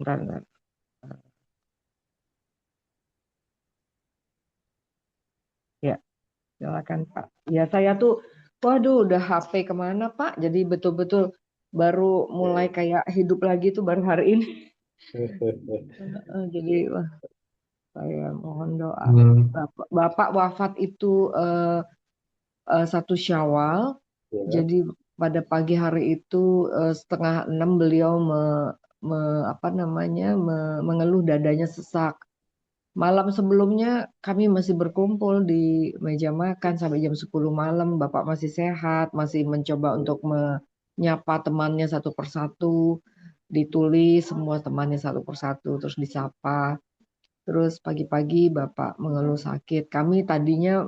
Bentar, bentar. Ya, silakan Pak. Ya saya tuh, waduh, udah HP kemana Pak? Jadi betul-betul baru mulai kayak hidup lagi tuh baru hari ini. Jadi wah, saya mohon doa. Bapak wafat itu 1 Syawal. Ya. Jadi pada pagi hari itu setengah 6 beliau apa namanya mengeluh dadanya sesak. Malam sebelumnya kami masih berkumpul di meja makan sampai jam 10 malam. Bapak masih sehat, masih mencoba untuk menyapa temannya satu persatu, ditulis semua temannya satu persatu, terus disapa. Terus pagi-pagi Bapak mengeluh sakit. Kami tadinya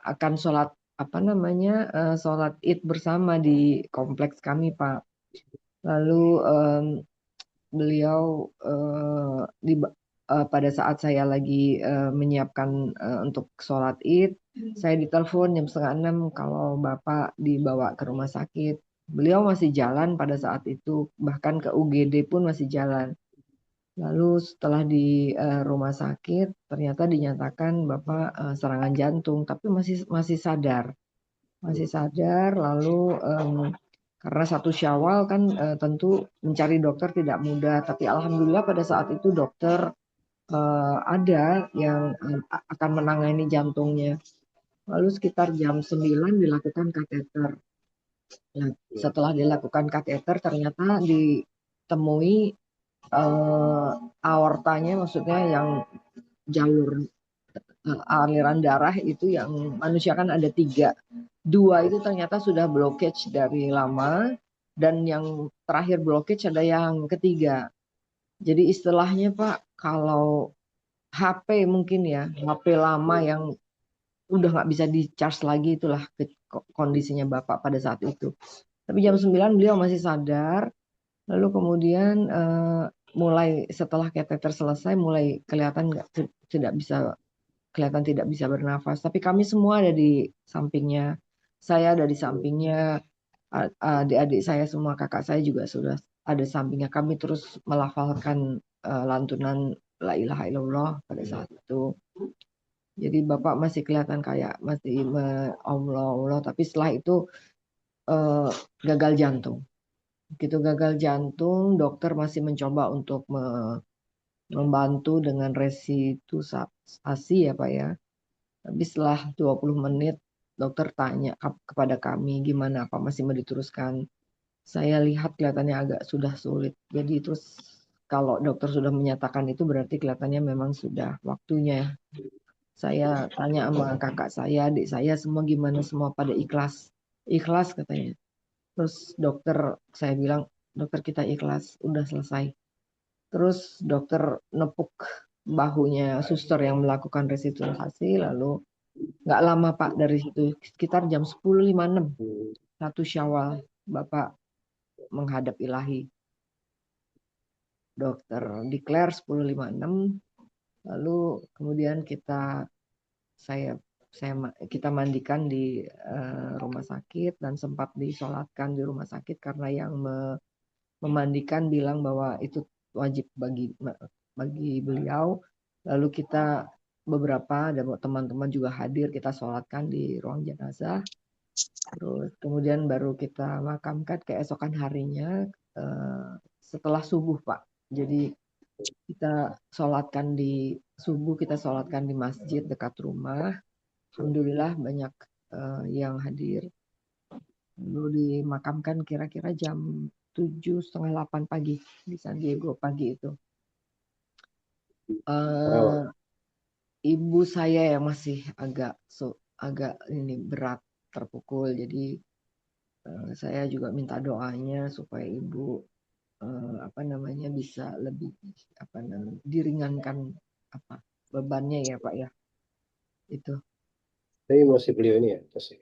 akan sholat apa namanya sholat Id bersama di kompleks kami, Pak. Lalu beliau pada saat saya lagi menyiapkan untuk sholat Id, saya ditelepon jam setengah 6 kalau Bapak dibawa ke rumah sakit. Beliau masih jalan pada saat itu, bahkan ke UGD pun masih jalan. Lalu setelah di rumah sakit, ternyata dinyatakan Bapak serangan jantung, tapi masih sadar, masih sadar. Lalu karena 1 Syawal kan tentu mencari dokter tidak mudah, tapi alhamdulillah pada saat itu dokter ada yang akan menangani jantungnya. Lalu sekitar jam 9 dilakukan kateter. Nah, setelah dilakukan kateter ternyata ditemui aortanya, maksudnya yang jalur aliran darah itu yang manusia kan ada 3. 2 itu ternyata sudah blockage dari lama, dan yang terakhir blockage ada yang ketiga. Jadi istilahnya Pak, kalau HP mungkin ya, HP lama yang udah nggak bisa di-charge lagi, itulah kondisinya Bapak pada saat itu. Tapi jam 9 beliau masih sadar, lalu kemudian mulai setelah kateter selesai mulai kelihatan tidak bisa kelihatan tidak bisa bernafas. Tapi kami semua ada di sampingnya. Saya ada di sampingnya, adik-adik saya semua, kakak saya juga sudah ada di sampingnya. Kami terus melafalkan lantunan La ilaha illallah pada saat itu. Jadi Bapak masih kelihatan kayak masih Allah Allah, tapi setelah itu eh, gagal jantung. Begitu gagal jantung, dokter masih mencoba untuk membantu dengan resusitasi ya Pak ya. Tapi setelah 20 menit dokter tanya kepada kami gimana, apa masih mau diteruskan. Saya lihat kelihatannya agak sudah sulit. Jadi terus kalau dokter sudah menyatakan itu berarti kelihatannya memang sudah waktunya. Saya tanya sama kakak saya, adik saya, semua gimana, semua pada ikhlas. Ikhlas katanya. Terus dokter, saya bilang, dokter kita ikhlas, udah selesai. Terus dokter nepuk bahunya suster yang melakukan resusitasi, lalu nggak lama Pak dari situ, sekitar jam 10.56, 1 Syawal, Bapak menghadap ilahi. Dokter declare 10.56, lalu kemudian saya kita mandikan di rumah sakit dan sempat disolatkan di rumah sakit karena yang memandikan bilang bahwa itu wajib bagi beliau. Lalu kita beberapa dan teman-teman juga hadir, kita sholatkan di ruang jenazah. Terus kemudian baru kita makamkan keesokan harinya setelah subuh Pak. Jadi kita sholatkan di subuh, kita sholatkan di masjid dekat rumah. Alhamdulillah banyak yang hadir. Lalu dimakamkan kira-kira jam 7:30 pagi di San Diego pagi itu. Wow. Ibu saya yang masih agak ini berat, terpukul. Jadi saya juga minta doanya supaya ibu apa namanya bisa lebih apa namanya diringankan apa bebannya ya Pak ya, itu. Tapi masih beliau ini ya, masih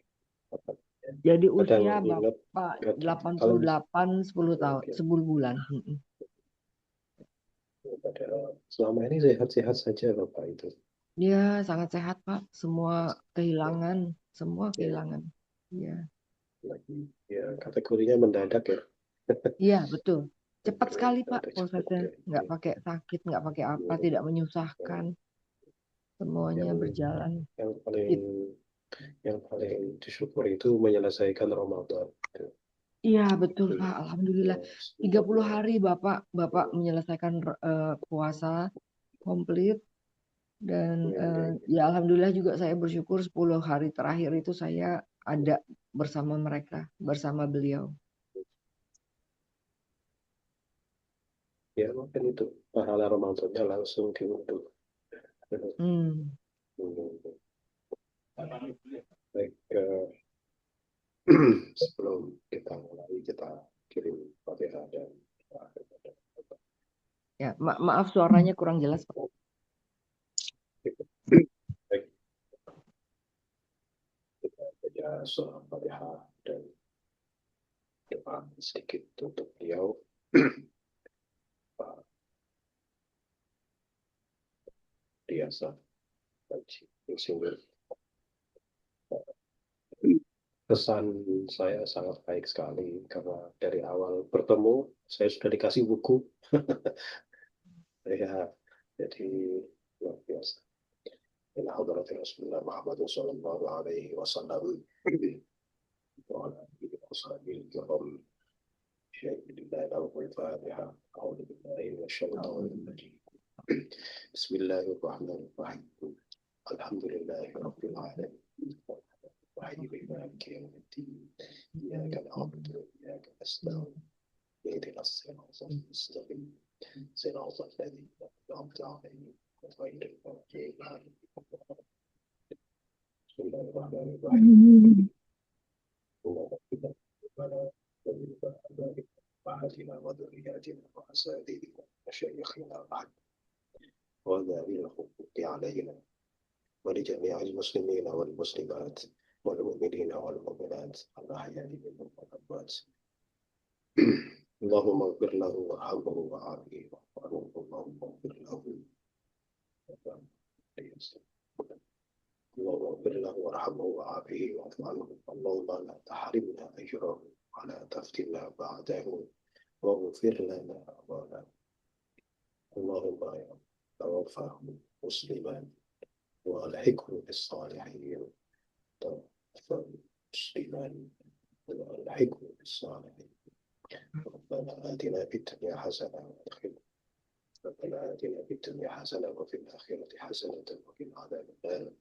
Jadi kadang usia ingat, Bapak kalau 88, 10 tahun, oke, 10 bulan. selama ini sehat-sehat saja Bapak itu. Dia sangat sehat Pak. Semua Ya, kehilangan, semua ya, kehilangan. Iya, lagi ya kategorinya mendadak ya. iya betul. Cepat sekali Pak Cepat prosesnya, ya. nggak pakai sakit, nggak pakai apa, tidak menyusahkan, semuanya Yang berjalan. yang paling disyukuri itu menyelesaikan Ramadan. Iya betul Iya. Pak, Alhamdulillah. 30 hari Bapak menyelesaikan puasa komplit. Dan ya Alhamdulillah juga saya bersyukur 10 hari terakhir itu saya ada bersama mereka, bersama beliau. Ya mungkin itu pahala Ramadannya langsung diunduh. Baik, sebelum kita mulai, kita kirim Fatihah dan Ya, maaf suaranya kurang jelas Pak. baik, kita baca surah Fatihah dan doa sedikit untuk beliau. Biasa sehingga kesan saya sangat baik sekali karena dari awal bertemu saya sudah dikasih buku. Ya, jadi luar biasa. Ila hadrati Rasulullah Muhammad sallallahu alaihi wasallam wa ala alihi wa sahbihi kiram. Alhamdulillah lahu al-Fatiha. A'udzu billahi minasyaitonir rajim. Bismillahirrahmanirrahim. Alhamdulillahi rabbil alamin. Rahim maliki yaumiddin. Iyyaka na'budu wa iyyaka nasta'in. Ihdinas siratal mustaqim. Siratal ladzina an'amta 'alaihim ghairil maghdubi 'alaihim. Bismillahirrahmanirrahim. وآتنا وذرياتنا وأساتذتنا وشيخنا بعد وذوي الحقوق علينا ولجميع المسلمين والمسلمات والمؤمنين والمؤمنات الأحياء منهم والأموات. اللهم اغفر له وارحمه وعافيه واعف عنه. اللهم اغفر له اللهم اغفر له وارحمه وعافيه واعف عنه. اللهم لا تحرمنا أجره ولا تفتنا بعده واغفر لنا أبانا. اللهم توفاه مسلما والحقه بالصالحين. توفاه مسلما والحقه بالصالحين. ربنا آتنا في الدنيا حسنة ربنا آتنا في الدنيا حسنة وفي الآخرة حسنة وقنا عذاب النار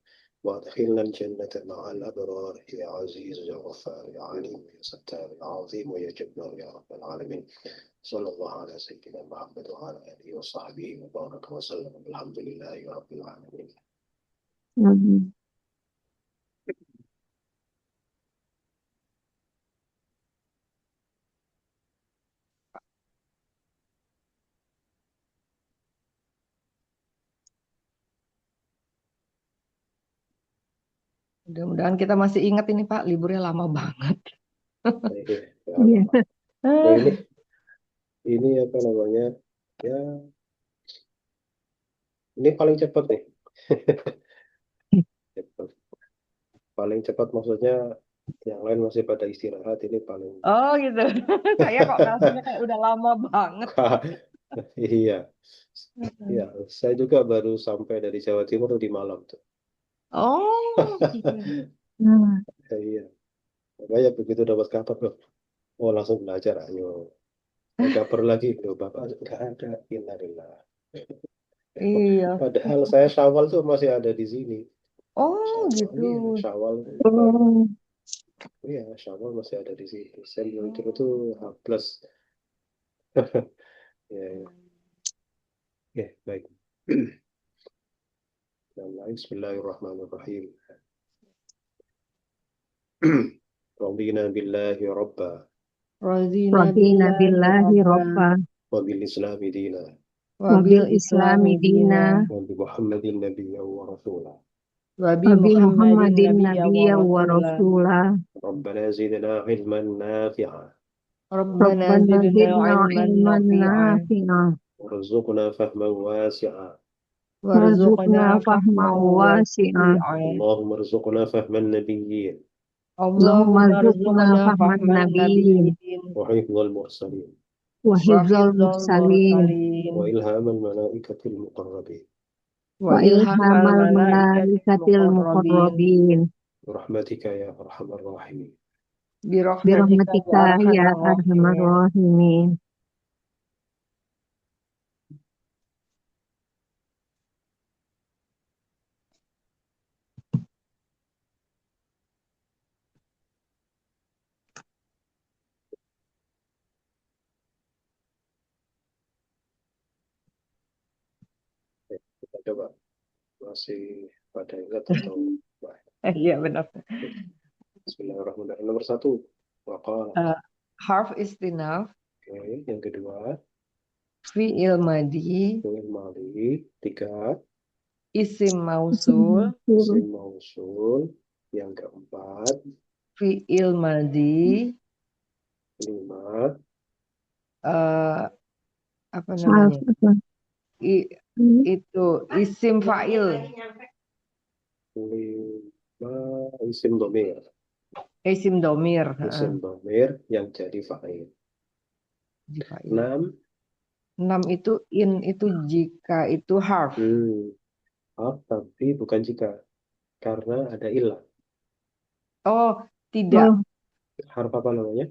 وادخلنا الجنة مع الأبرار يا عزيز يا غفار يا عليم يا ستار يا عظيم ويا جبار يا رب العالمين. صلى الله على سيدنا محمد وعلى آله وصحبه وبارك وسلم. الحمد لله رب العالمين. Mudah-mudahan kita masih ingat ini Pak, liburnya lama banget. Iya. Nah, ini apa namanya? Ya, ini paling cepat nih. Paling cepat maksudnya yang lain masih pada istirahat, ini paling. Oh gitu. Saya kok rasanya kayak udah lama banget. Iya. Iya, saya juga baru sampai dari Jawa Timur di malam tuh. Oh. Iya. Makanya begitu dapat kabar, oh langsung belajar, ayo. Kabar lagi, loh Bapak nggak ada. Innalillah. Iya. Padahal saya Syawal tuh masih ada di sini. Oh Syawal, gitu. iya, Syawal. Iya, Syawal masih ada di sini. Saya mikir itu H+. Ya, ya. Ya, baik. Bismillahirrahmanirrahim. Radina billahi rabba. Radina billahi rabba. Wabil islami dina. Wabil islami dina. Wabi Muhammadin nabiyya wa rasulah. Wabi Muhammadin nabiyya wa rasulah. Rabbana zidna ilman nafi'a. Rabbana zidna ilman nafi'a. Warzuqna fahman wasi'a. Warzuqna fahman wasi'a. Allahumma rzuqna fahman nabiyyin. Allahumma rzuqna fahman nabiyyin. Wa hifdzal mursalin. وحفظ وحفظ المرسلين المرسلين وإلهام الملائكة المقربين وإلهام وإلهام الملائكة الملائكة المقربين المقربين برحمتك يا أرحم الراحمين. برحمتك برحمتك يا أرحم يا أرحم الراحمين. الراحمين. Kita coba masih pada ingat atau baik. Iya benar. Bismillahirrahmanirrahim. Nomor 1 waqala. Harf istinaf, Oke, yang kedua fi'il madi, fi'il madhi. 3 isim mausul, isim mausul. Yang keempat fi'il madi, 5 apa namanya? Apa? Itu isim fa'il, 5 isim domir. isim domir, Isim domir yang jadi fa'il. di fa'il. 6 6 itu itu jika itu harf. harf tapi bukan jika, karena ada ilah. Oh, tidak. Harf apa namanya?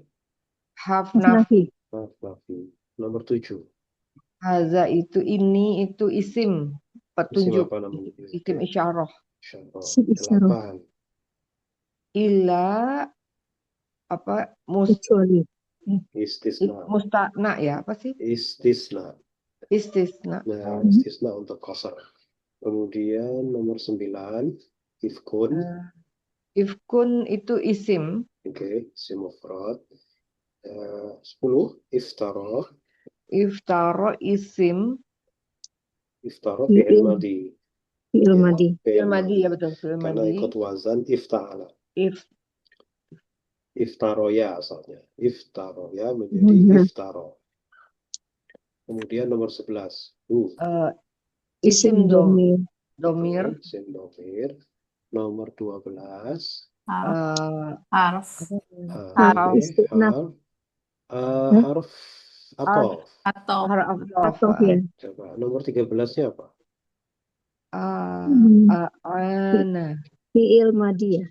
Harf Nafi. nafi. Harf nafi. Nomor 7 Haza itu ini itu isim isim petunjuk, apa namanya? isim isyarah. Isyarah. Isim isyarah. 8 Ila apa Kecuali. istisna. mustana ya apa sih? Istisna. Istisna. Nah, istisna untuk qasar. Kemudian nomor 9 ifkun. Ifkun itu isim. Oke, isim mufrad. 10 iftara. Iftaro isim. Iftara fi'il madhi. Fi'il madi. Fi'il madi ya betul, fi'il Karena madi. ikut wazan ifta'ala. Iftaroya asalnya. Iftaroya menjadi iftaro. Kemudian nomor 11 isim domir. Isim domir. Nomor 12 harf harf atau Atau ya. coba nomor 13-nya apa? Ana. Fi'il madi ya.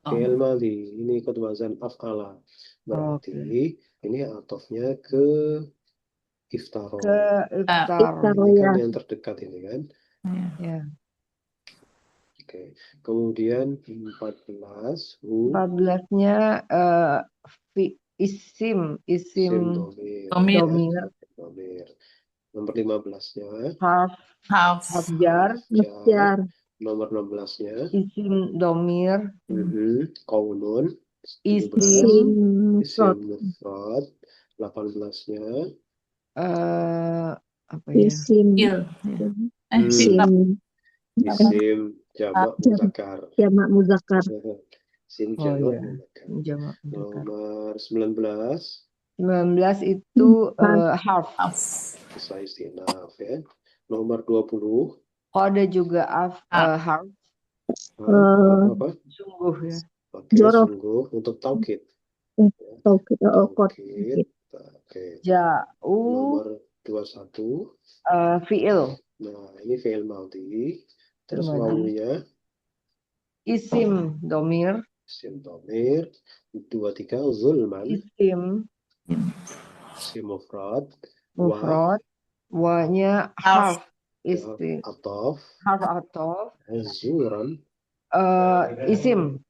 Fi'il madhi. Ini ikut wazan af'ala. Berarti ini atofnya ke iftaro. Iftaro Ini ya. kan yang terdekat ini kan. Ya. Oke. Kemudian 14 14-nya isim domir. Nomor 15-nya harf jar. Nomor 16-nya isim domir. Qaulun. Isim mufrad. 18-nya apa ya? Isim jamak muzakkar. Jamak muzakkar. Isim jamak muzakkar. Nomor 19 itu harf. Bisa istinaf ya. Nomor 20 Kode juga harf. Apa? Sungguh ya. Oke, sungguh untuk taukid. Taukid. Oke. Jauh. Nomor 21 fi'il. Nah, ini fi'il madhi. Terus wawunya isim domir. 23 zulman. Isim mufrad. Wa-nya harf. Atof. Harf atof. Zuran. Isim.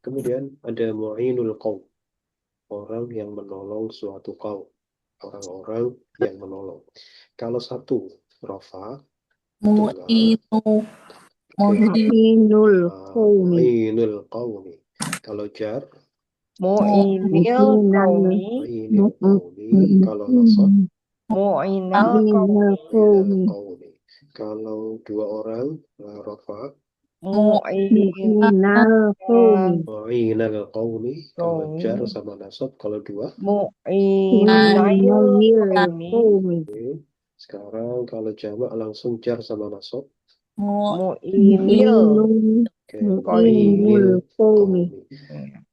Kemudian ada mu'inul qaum. Orang yang menolong suatu kaum. Orang-orang yang menolong. Kalau satu rofa Mu'inul qaumi. Kalau jar mu'inil qaumi. Kalau nasab Mu'inal qaumi. Kalau dua orang rofa Mu'inal qaumi. Kalau jar sama nasab kalau dua mu'inil qaumi. Sekarang kalau jamak langsung jar sama nasab. Mu Mu'inil Oke, Mu'inul qaumi.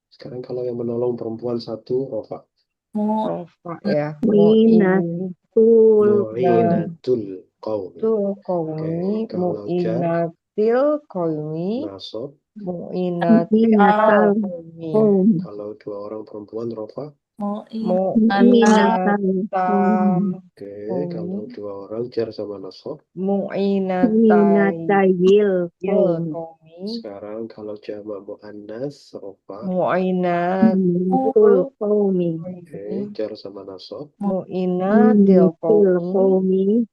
Sekarang kalau yang menolong perempuan satu, Rofa. mu Rofa ya. Mu'inatul Mu'inatul qaumi. qaumi. kalau jar, Mu'inatil qaumi. nasab. Mu'inatil Mu'inatal qaumi. qaumi. Kalau dua orang perempuan, Rofa. Mu'inatal qaumi. Oke, kalau dua orang jar sama nasab. Mu'inatayil qaumi. qaumi. Sekarang kalau jamak muannas, Rofa. Mu'inatul qaumi. Oke, jar sama nasab. Mu'inatil qaumi. qaumi.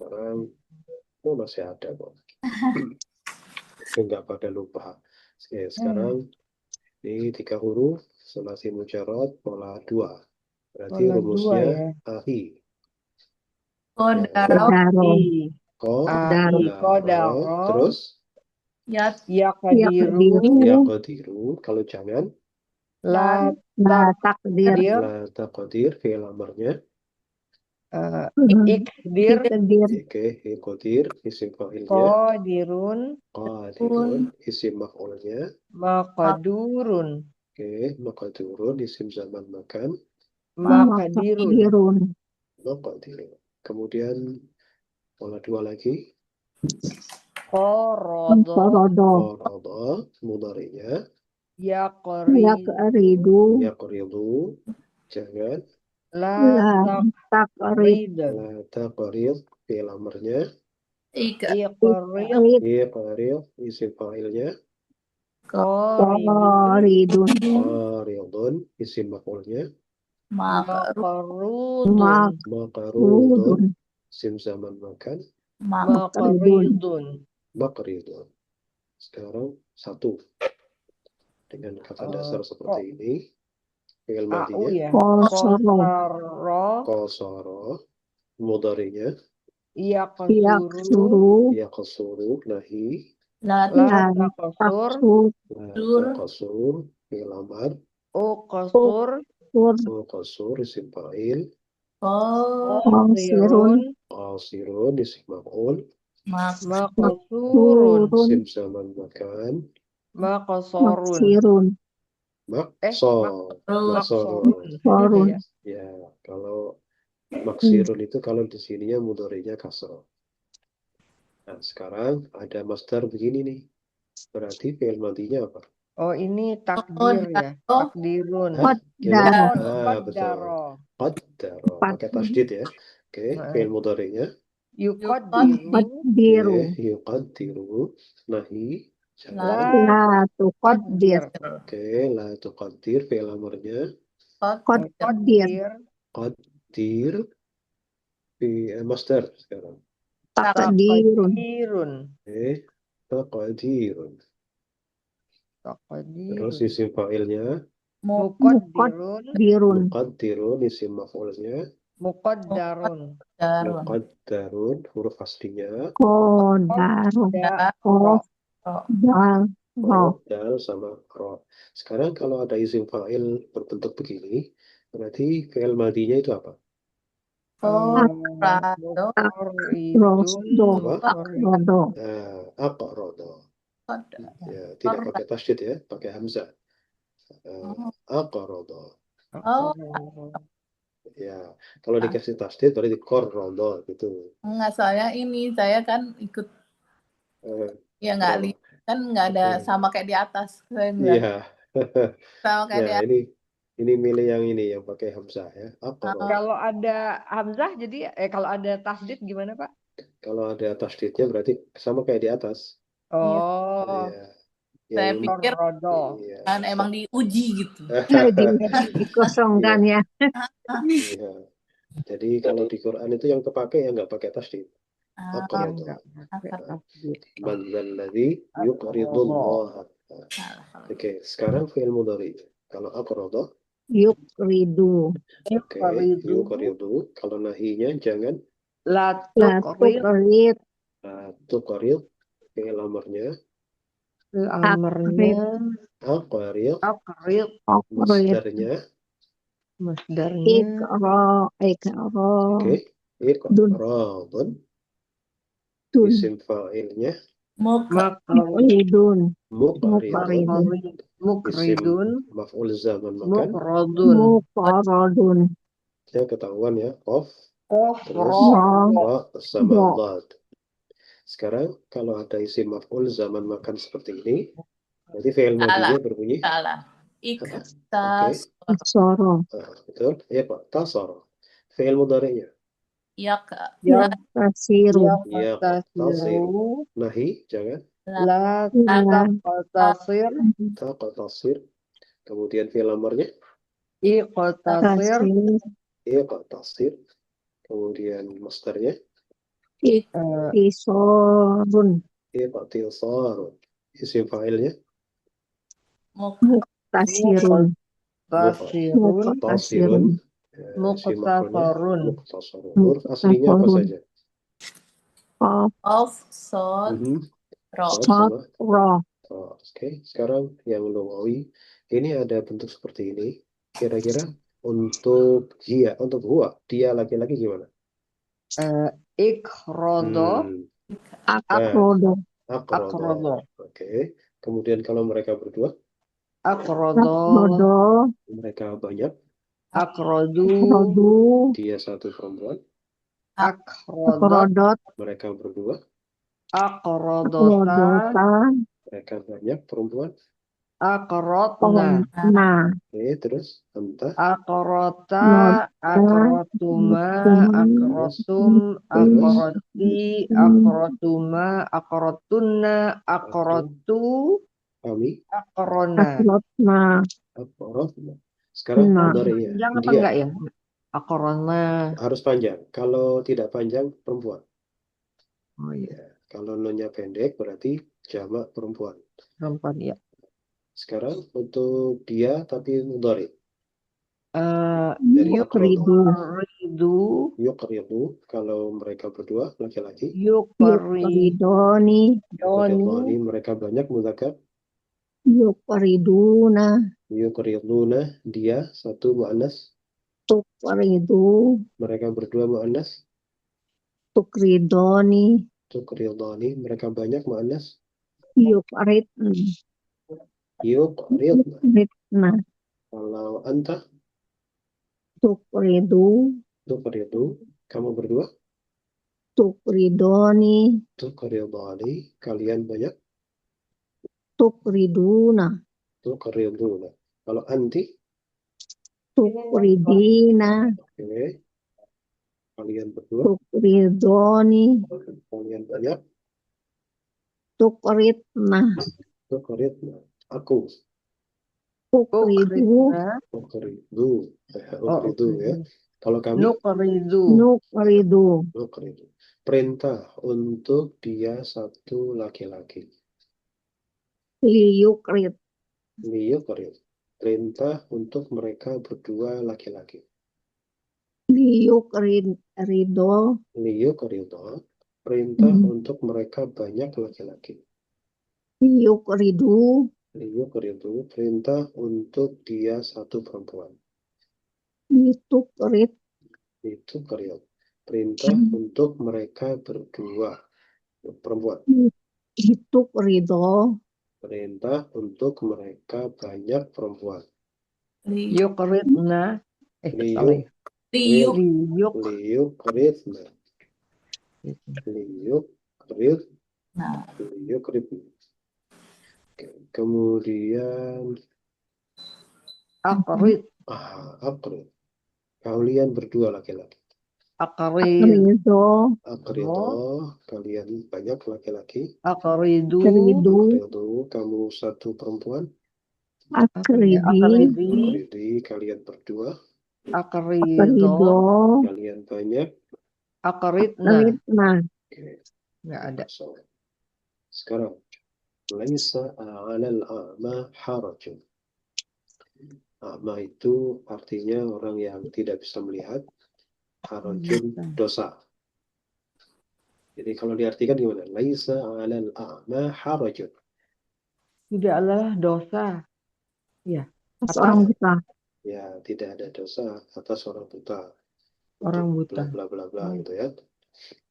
Sekarang masih ada kok. Enggak pada lupa. Oke, sekarang ini 3 huruf, sulasi mujarrad, pola 2. Berarti Pola rumusnya 2 ya. ahi. Kodaro. Kodaro. Terus Yaqdiru. Yaqdiru. Kalau jangan La takdir. la taqdir, fi'il amarnya. Ikdir. Oke, iqdir, isim fa'ilnya. Qadirun. Isim maf'ulnya. Maqdurun. Oke, maqdurun, isim zaman makan. Maqdirun. Maqdirun. Kemudian pola 2 lagi. Qarada. Mudhari'nya. Yaqridu. Jangan. La taqrid. La taqrid, fi'il amarnya. Iqrid. Isim fa'ilnya. Qaridun. Isim maf'ulnya. Maqrudun. Isim zaman makan. Maqridun. Sekarang satu dengan kata dasar seperti ini. Fi'il madinya. Qasara. Mudhari'nya. Yaqsuru. Nahi. La Taqsur. Fi'il amar. Uqasur, isim fa'il. Qasirun, isim maf'ul. Maqsurun. Isim zaman makan. Maqsurun. Maqsurun. Ya, kalau maksirun itu kalau di sininya mudhari'nya kasrah. Nah, sekarang ada masdar begini nih. Berarti fi'il madinya apa? Oh, ini takdir ya. Takdirun. Betul. Qaddaro. Pakai tasydid ya. Oke, fi'il mudhari'nya. Yuqaddiru. Nahi. La tuqaddir. Oke, la tuqaddir, fi'il amarnya. Qaddir. Qaddir. Masdar sekarang. Taqdirun. Taqdirun. Terus isim fa'ilnya. Muqaddirun. Muqaddirun, isim maf'ulnya. Muqaddarun. Muqaddarun, huruf aslinya. Qadarun. Dal sama ro. Sekarang kalau ada isim fa'il berbentuk begini, berarti fi'il madinya itu apa? Aqrado. Ya, tidak pakai tasydid ya, pakai hamzah. Aqrado. Ya, kalau dikasih tasydid berarti qarrada gitu. Enggak, soalnya ini saya kan ikut ya nggak lihat kan nggak ada sama kayak di atas. Iya. Sama kayak Ya, ini milih yang ini yang pakai hamzah ya. Kalau ada hamzah jadi kalau ada tasdid gimana, Pak? Kalau ada tasdidnya berarti sama kayak di atas. Oh. Saya pikir kan emang diuji gitu. Dikosongkan ya. Iya. Jadi kalau di Quran itu yang kepake yang nggak pakai tasdid. Man dzalladzi yuqridullah. Oke, sekarang fi'il mudhari. Kalau aqrada yuqridu. Yuqridu. Kalau nahinya jangan la tuqrid. Tuqrid, fi'il amarnya. Aqrid. Masdarnya. Iqra. Oke. Iqradun. Tun. Isim fa'ilnya Mukridun. muqridun. Isim Mukridun. maf'ul zaman makan. Mukrodun. Muqaradun. Ya ketahuan ya. Qaf terus Ra. ra sama Ra. dad. Sekarang kalau ada isim maf'ul zaman makan seperti ini, berarti fi'il madinya berbunyi Salah. apa? Oke. Iktas. Aksara. Betul. Ya Pak. Tasar. Fi'il mudhari'nya. Yak. Yaktasiru. Ya tasiru. Nahi jangan. La La. taqtasir. Taqtasir. Kemudian fi'il amarnya Iqtasir. Tasir. iqtasir. Kemudian masdarnya Iktisorun. iqtisar. Isim fa'ilnya Muktasirun. Tasirun. muqtasirun. Isim maf'ulnya Muqtasarun. muqtasarun. Huruf aslinya apa saja? Qaf. Of. Sod. Ro. Qaf Sad. sama Ra. Oke, sekarang yang lughawi ini ada bentuk seperti ini. Kira-kira untuk dia, untuk huwa, dia laki-laki gimana? Ikrodo. Akrodo. Akrodo. Oke. Kemudian kalau mereka berdua, Akrodo. Akrodo. mereka banyak. Akrodu. Akrodu. Dia satu perempuan. Akrodot. Akrodot. Mereka berdua. Akrodota. Akrodota. Mereka banyak perempuan. Akrotna. Nah. Oke, terus entah. Akrota. Nota. Akrotuma. Akrotum. Akroti. Akrotuma. Akrotunna. Akrotu. Kami. Akrona. Akrotna. Akrotna. Sekarang Nah. mudhari'nya. Panjang apa Dia enggak ya? Akrona. harus panjang. Kalau tidak panjang, perempuan. Oh iya. Ya, kalau nonnya pendek berarti jamak perempuan. Perempuan ya. Sekarang untuk dia tapi mudhari. Yukridu. Yuqridu kalau mereka berdua laki-laki. Yukridoni. Yuqridani mereka banyak mudzakkar. Yukriduna. Yuqriduna dia satu muannas. Tukridu. Mereka berdua muannas. Tukridoni. Tuqridani mereka banyak muannas. Yukridna. Yuqridna. Kalau anta Tukridu. tuqridu kamu berdua. Tukridoni. Tuqridani kalian banyak. Tukriduna. Tuqriduna. Kalau anti Tukridina. oke. Kalian berdua. Tukridoni. Kalian banyak. Tukridna. Tuqridna. Aku. Tukridu. Ukridu ya. Kalau kami Nukridu. Nukridu. Perintah untuk dia satu laki-laki. Liyukrid. Liyukrid. Perintah untuk mereka berdua laki-laki. Liyukrido. Liyukrido. Perintah untuk mereka banyak laki-laki. Liyukridu. Liyukridu. Perintah untuk dia satu perempuan. Litukrid. Itu kriyo. Perintah untuk mereka berdua perempuan. Litukrido. Perintah untuk mereka banyak perempuan. Yukridna. Liyuk. Liyuk. Liyukridna. Liyukridna. Kemudian Akrid. Akrid. Kalian berdua laki-laki. Akrido. Akrido. Kalian banyak laki-laki. Akridu. Akridu. Kamu satu perempuan. Akridi. Akridi. Kalian berdua. Akrido. Kalian banyak. Akridna. Oke. Nggak ada. Sekarang. Laisa 'alal a'ma harajun. A'ma itu artinya orang yang tidak bisa melihat. Harajun dosa. Jadi kalau diartikan gimana? Laisa 'alal a'ma harajun. Tidaklah dosa. Ya. Orang buta. Ya, tidak ada dosa atas orang buta. Orang buta. Bla bla bla bla gitu ya.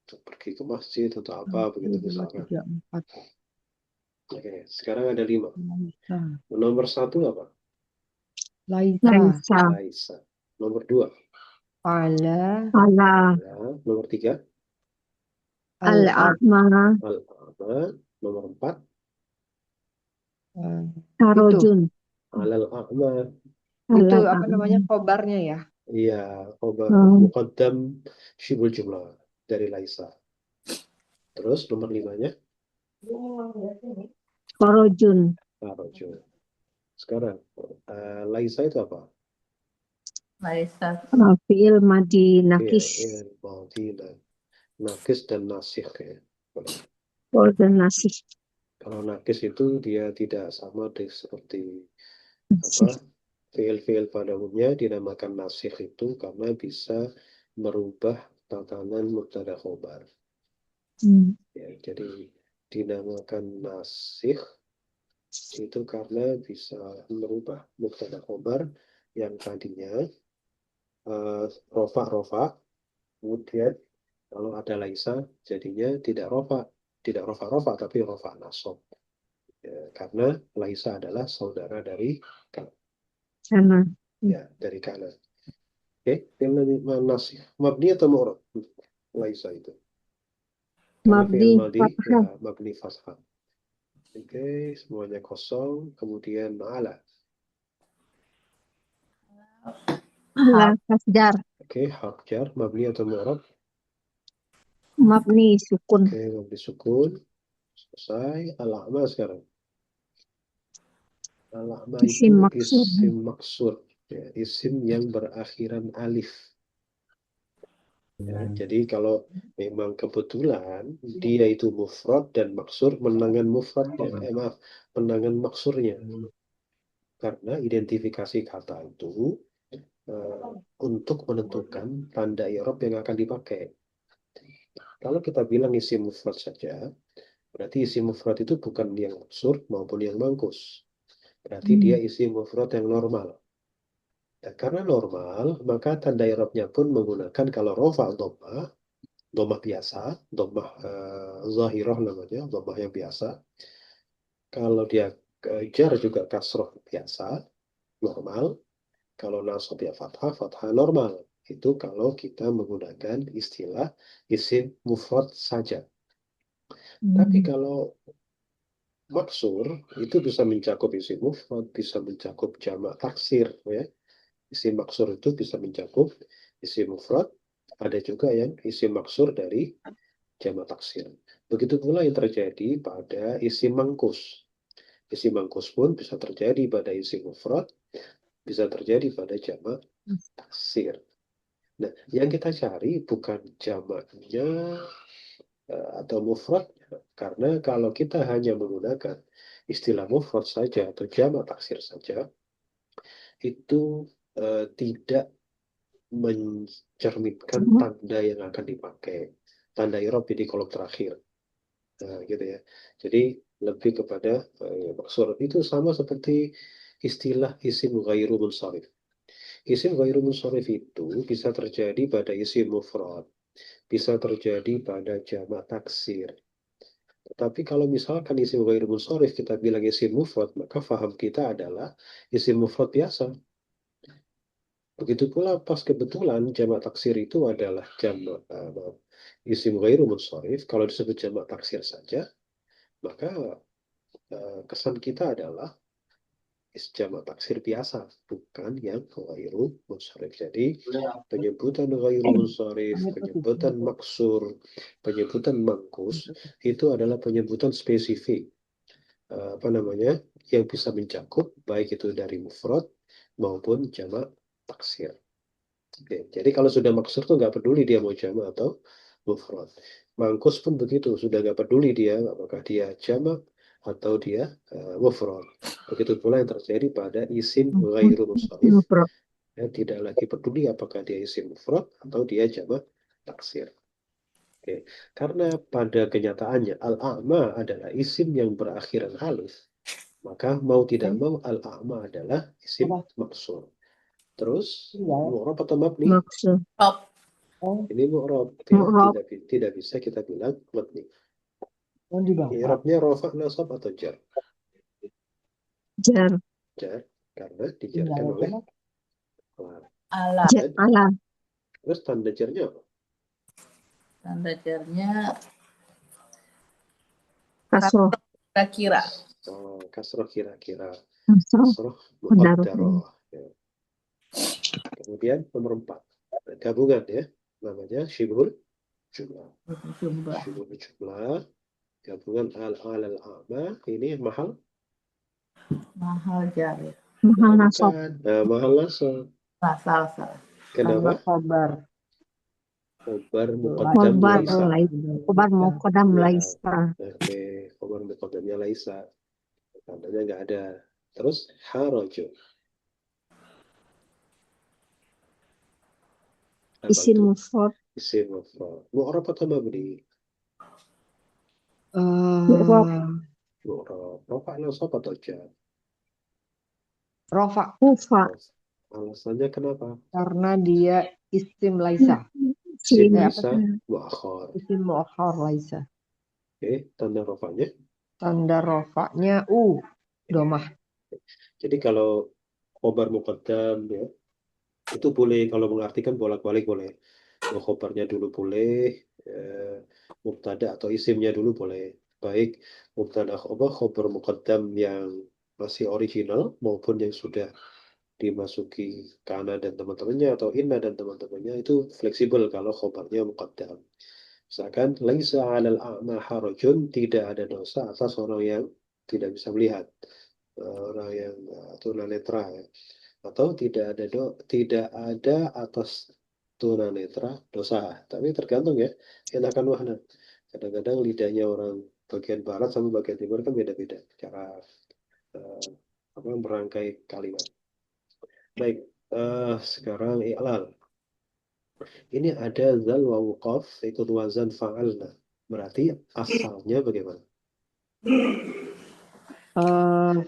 untuk pergi ke masjid atau apa begitu 2, misalkan. 3, 4. Oke, sekarang ada 5. Laisa. Nomor 1 apa? Laisa. Laisa. Laisa. Nomor 2. Ala. Ala. Ya. Nomor 3. Al-a'ma. Al-a'ma. Nomor 4. Itu. Tarojun. Al-a'ma. Itu Alal apa a'ma. namanya, khobarnya ya? Iya, khobar Hmm. muqaddam syibul jumlah dari Laisa. Terus nomor 5-nya Korojun. Tarojun. Sekarang Laisa itu apa? Laisa. Fi'il madi Fi'il nakis. madhi nakis dan nasikh ya. Dan nasih. Kalau nakis itu dia tidak sama seperti apa fi'il-fi'il pada umumnya dinamakan nasikh itu karena bisa merubah tatanan mubtada khobar. Ya, jadi dinamakan nasikh itu karena bisa merubah mubtada khobar yang tadinya rofa, kemudian kalau ada laisa jadinya tidak rofa tapi rofa nasab. Ya, karena laisa adalah saudara dari Sana. ya dari kanan. Oke, yang nasih mabni atau mu'rab? Laisa itu. Karena fi'il Mabdi madi ya fathah. mabni fathah. Oke, semuanya kosong, kemudian ma'ala. Ala kasdar. Oke, harf jar mabni atau mu'rab? Mabni sukun. Oke, mabni sukun. Selesai. Al-a'ma sekarang. Al-a'ma Isim itu maksud. isim maksur. Ya, isim yang berakhiran alif. Ya, jadi kalau memang kebetulan dia itu mufrad dan maksur, menangan mufradnya, menangan maksurnya. Karena identifikasi kata itu untuk menentukan tanda i'rab yang akan dipakai. Kalau kita bilang isim mufrad saja, berarti isim mufrad itu bukan yang maksur maupun yang mangkus. Berarti dia isim mufrad yang normal. Dan karena normal, maka tanda i'rabnya pun menggunakan kalau rofa dhammah biasa, dhammah zahirah namanya, dhammah yang biasa. Kalau dia jar juga kasroh biasa, normal. Kalau nasab ya fathah, fathah normal. Itu kalau kita menggunakan istilah isim mufrad saja. Tapi kalau maksur itu bisa mencakup isim mufrad, bisa mencakup jamak taksir ya. Isim maksur itu bisa mencakup isim mufrad, ada juga yang isim maksur dari jamak taksir. Begitu pula yang terjadi pada isim mangkus. Isim mangkus pun bisa terjadi pada isim mufrad, bisa terjadi pada jamak taksir. Nah, yang kita cari bukan jamaknya atau mufradnya, karena kalau kita hanya menggunakan istilah mufrad saja atau jamak taksir saja, itu tidak mencerminkan tanda yang akan dipakai. Tanda i'rab di kolom terakhir. Nah, gitu ya. Jadi lebih kepada maksur. Itu sama seperti istilah isim ghairu munsharif. Isim ghairu munsharif itu bisa terjadi pada isim mufrad, bisa terjadi pada jamak taksir. Tetapi kalau misalkan isim ghairu munsharif kita bilang isim mufrad, maka faham kita adalah isim mufrad biasa. Begitu pula pas kebetulan jamak taksir itu adalah jamak isim ghairu munsharif, kalau disebut jamak taksir saja, maka kesan kita adalah jamak taksir biasa, bukan yang ghairu munsharif. Jadi penyebutan ghairu munsharif, penyebutan maksur, penyebutan mangkus itu adalah penyebutan spesifik apa namanya yang bisa mencakup baik itu dari mufrad maupun jamak taksir. Oke, jadi kalau sudah maksur tuh nggak peduli dia mau jamak atau mufrad. Mangkus pun begitu, sudah nggak peduli dia apakah dia jamak atau dia mufrad. Begitu pula yang terjadi pada isim ghairu munsharif. Ya, tidak lagi peduli apakah dia isim mufrad atau dia jamak taksir. Oke. Karena pada kenyataannya al-a'ma adalah isim yang berakhiran alif, maka mau tidak mau al-a'ma adalah isim maksur. Terus mu'rab atau mabni? Maksud. Top. Oh, Ini mu'rab ya, Mu'rab, tidak bisa kita bilang mabni. oh di bawah. I'rabnya rafa, nasab atau jar? jar, Jar, karena dijarkan Tinggal oleh apa? lam. Ala. jar, Dan ala, terus tanda jarnya apa? Tanda jarnya kasroh, kira-kira. Kasroh kira-kira. kasroh, Kasroh qadarah. muqaddarah. Ya. Kemudian nomor 4. Gabungan ya. Namanya syibhul jumlah. Jumlah. Syibhul jumlah. Gabungan al-a'ma. Ini mahal. Mahal jar ya. Mahal nasab, Bukan. Nah, mahal nasab. Nah, salah. Karena Kenapa? khobar. Khobar La- muqaddam khobar, laisa. khobar muqaddam Ya. laisa, Oke. Khobar muqaddamnya laisa. Tandanya nggak ada. Terus harajo. Apa isim itu? mufrad, Isim mufrad. Mu'rab atau mabni? mu'rab, Mu'rab. Rafa nasab atau jar? Rofa kufa, Alasannya kenapa? karena dia isim laisa. Isim isim, laisa mu'akhar. Isim mu'akhar laisa. Oke, tanda rofanya. Tanda rofanya domah. Jadi kalau khobar muqaddam ya, itu boleh kalau mengartikan bolak-balik boleh. Mau khobarnya dulu boleh, mubtada atau isimnya dulu boleh. Baik mubtada khobar muqaddam yang masih original maupun yang sudah dimasuki kana dan teman-temannya atau inna dan teman-temannya itu fleksibel kalau khobarnya muqaddam. Misalkan laisa 'alal a'ma harajun, tidak ada dosa atas orang yang tidak bisa melihat, orang yang tunanetra ya. Atau tidak ada atas tunanetra dosa. Tapi tergantung ya, enakan wahana. Kadang-kadang lidahnya orang bagian barat sama bagian timur kan beda-beda cara eh, merangkai kalimat. Baik, sekarang i'lal. Ini ada zal wa wuqaf ikut wazan fa'alna. Berarti asalnya bagaimana?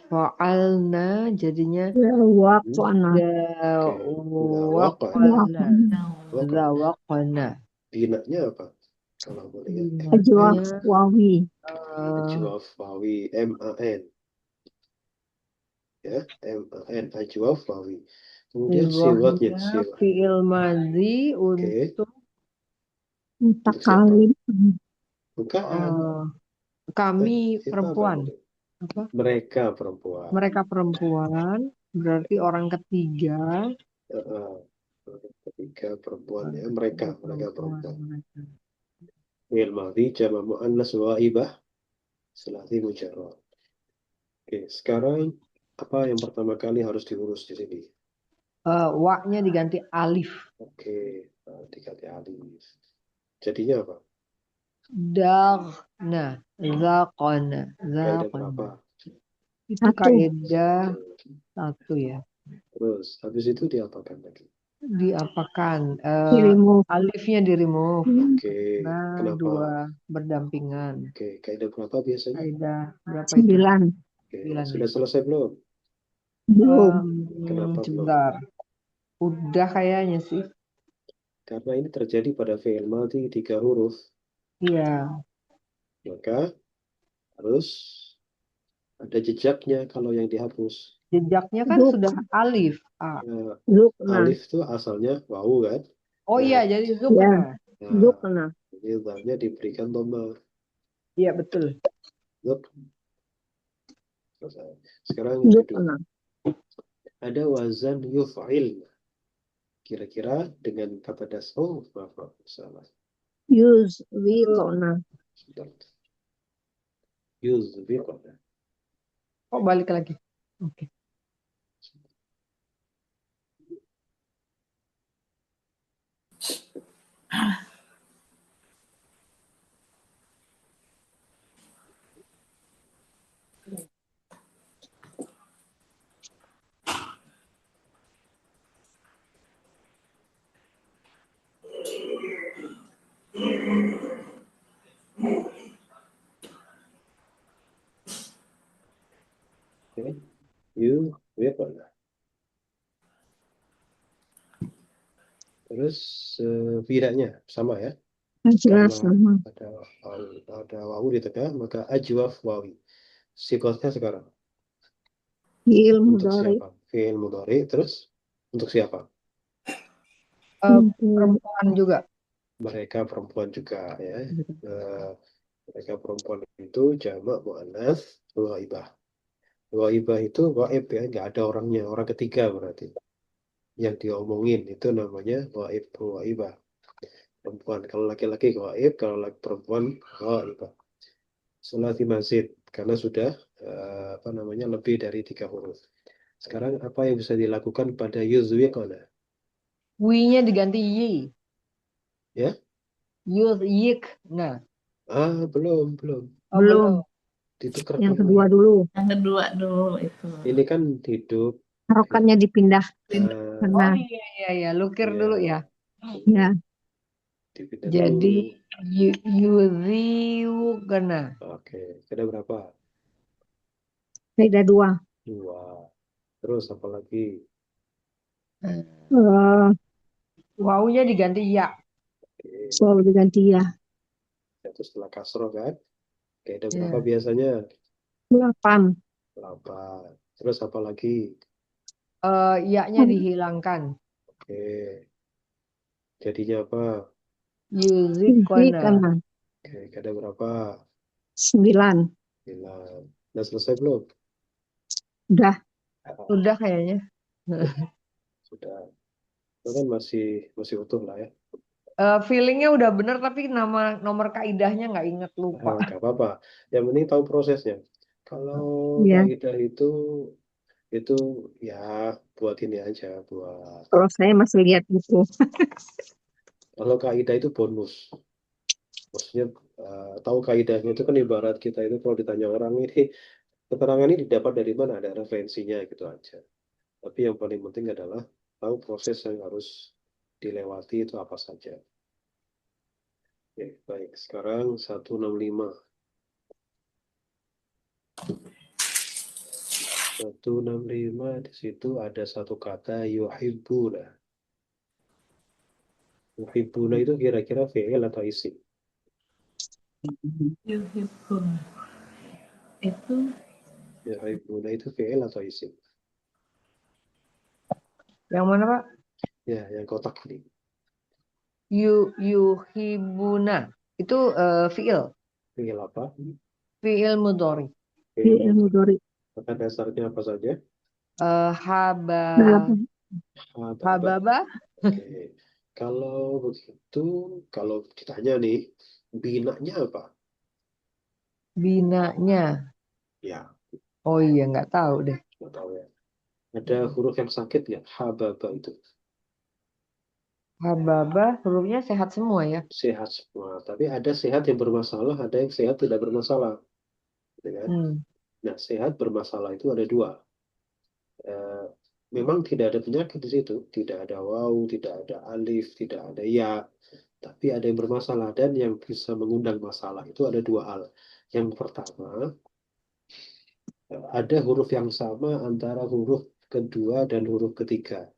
Fa'alna jadinya waqana, Oke. zawaqna. Waqa. Zawaqna. Binanya apa? Kalau boleh ya. ajwaf, Binanya wawi, Ajwaf wawi M-A-N. Ya, M-A-N. Ajwaf wawi. Kemudian siwatnya. Idghahnya Siwat. fi'il madhi Oke. untuk Untuk siapa? mutakalim, Bukan. kami Itu apa perempuan. itu? Apa? Mereka perempuan. Mereka perempuan, berarti orang ketiga. Ketiga perempuan ya. Mereka perempuan. Mereka. Fi'il madhi jama muannas waibah selati mujarrad. Oke, sekarang apa yang pertama kali harus diurus di sini? Wa-nya diganti alif. Oke, diganti alif. Jadinya apa? Daghna, zaqana, Kaidah berapa? Itu satu, kaidah satu ya. Terus habis itu diapakan lagi? Diapakan? dirimu, Alifnya di remove. Oke, Nah, kenapa? dua berdampingan. Oke, kaidah berapa biasanya? Kaidah berapa itu? 9, Oke, 9 sudah ya. selesai belum? belum, Kenapa belum? Sebentar. Udah kayaknya sih. Karena ini terjadi pada fi'il madhi 3 huruf, Iya. maka harus ada jejaknya kalau yang dihapus. Jejaknya kan zuk, sudah alif. Nah, zukna, alif itu asalnya wau kan? Oh Nah, iya, jadi ya, zukna. nah zukna, ini dhamnya diberikan dhamma. Iya betul. Zuk. Selesai. Sekarang yang kedua. zukna, Ada wazan yuf'il. Kira-kira dengan kata das. Oh, maaf, salah. yuzwiqna, Yuzbiqna. Oh balik lagi. Oke. Okay. Yuzbiqna. Terus bidaknya sama ya, Jelas karena sama. ada wawu di tengah, maka ajwaf wawi. Sikotnya sekarang Fi'il untuk mudhari. siapa? Fi'il mudhari. Terus untuk siapa? Untuk Perempuan juga. Mereka perempuan juga ya. Eh, mereka perempuan itu jamak muannats ghaibah. Ghaibah itu gaib ya, nggak ada orangnya, orang ketiga berarti. Yang diomongin itu namanya ghaib, ghaibah. Perempuan. Kalau laki-laki gaib, kalau laki perempuan ghaibah. Sholat di masjid karena sudah apa namanya lebih dari 3 huruf. Sekarang apa yang bisa dilakukan pada yuzwiqona? Wi-nya diganti yi. Ya? Yik. Nah, Belum. oh belum. belum. Ditukar Yang dulu. kedua dulu. Yang kedua dulu itu. Ini kan hidup. Harokatnya dipindah. eh, Karena Oh iya, lukir ya, dulu ya. ya dipindah Jadi dulu. yuziwukena. Oke, ada berapa? beda dua. 2. Terus apa lagi? Eh, Wawunya diganti ya. Oke, selalu diganti ya. itu setelah kasroh kan? Oke, ada berapa Ya. biasanya? 8. 8. Terus apa lagi? Ya-nya dihilangkan. Oke, jadinya apa? Isi Yuzikona. kanan. Oke, ada berapa? 9. 9. Udah selesai belum? Udah. Udah kayaknya. Sudah. Itu kan masih masih utuh lah ya. Feelingnya udah bener tapi nama nomor kaidahnya nggak inget, lupa. Gak apa-apa. Yang penting tahu prosesnya. Kalau Ya. kaidah itu ya buat ini aja, buat Kalau saya masih lihat gitu. kalau kaidah itu bonus. Maksudnya tahu kaidahnya itu kan ibarat kita itu kalau ditanya orang ini keterangan ini didapat dari mana, ada referensinya gitu aja. Tapi yang paling penting adalah tahu proses yang harus dilewati itu apa saja. Oke, baik. Sekarang 165. 165 di situ ada satu kata yuhibbuna. Yuhibbuna itu kira-kira fi'il atau isim? Yuhibbun. Itu Yuhibbuna itu fi'il atau isim? Yang mana, Pak? Ya, yang kotak ini. Yuhibuna. Itu fiil. Fi'il apa? Fiil mudhari. Fi'il mudhari. Maka dasarnya apa saja? Haba. Dalam Hababa. Hababa. Oke. Kalau begitu, kalau ditanya nih, binanya apa? Binanya. Ya, Oh iya, nggak tahu deh. nggak tahu ya. Ada huruf yang sakit nggak? Hababa itu. Hababa hurufnya sehat semua ya. Sehat semua. Tapi ada sehat yang bermasalah, ada yang sehat tidak bermasalah. Gitu kan? Hmm. Nah, sehat bermasalah itu ada dua. Eh, memang tidak ada penyakit di situ. Tidak ada waw, tidak ada alif, tidak ada ya. Tapi ada yang bermasalah dan yang bisa mengundang masalah itu ada dua hal. Yang pertama, ada huruf yang sama antara huruf kedua dan huruf ketiga.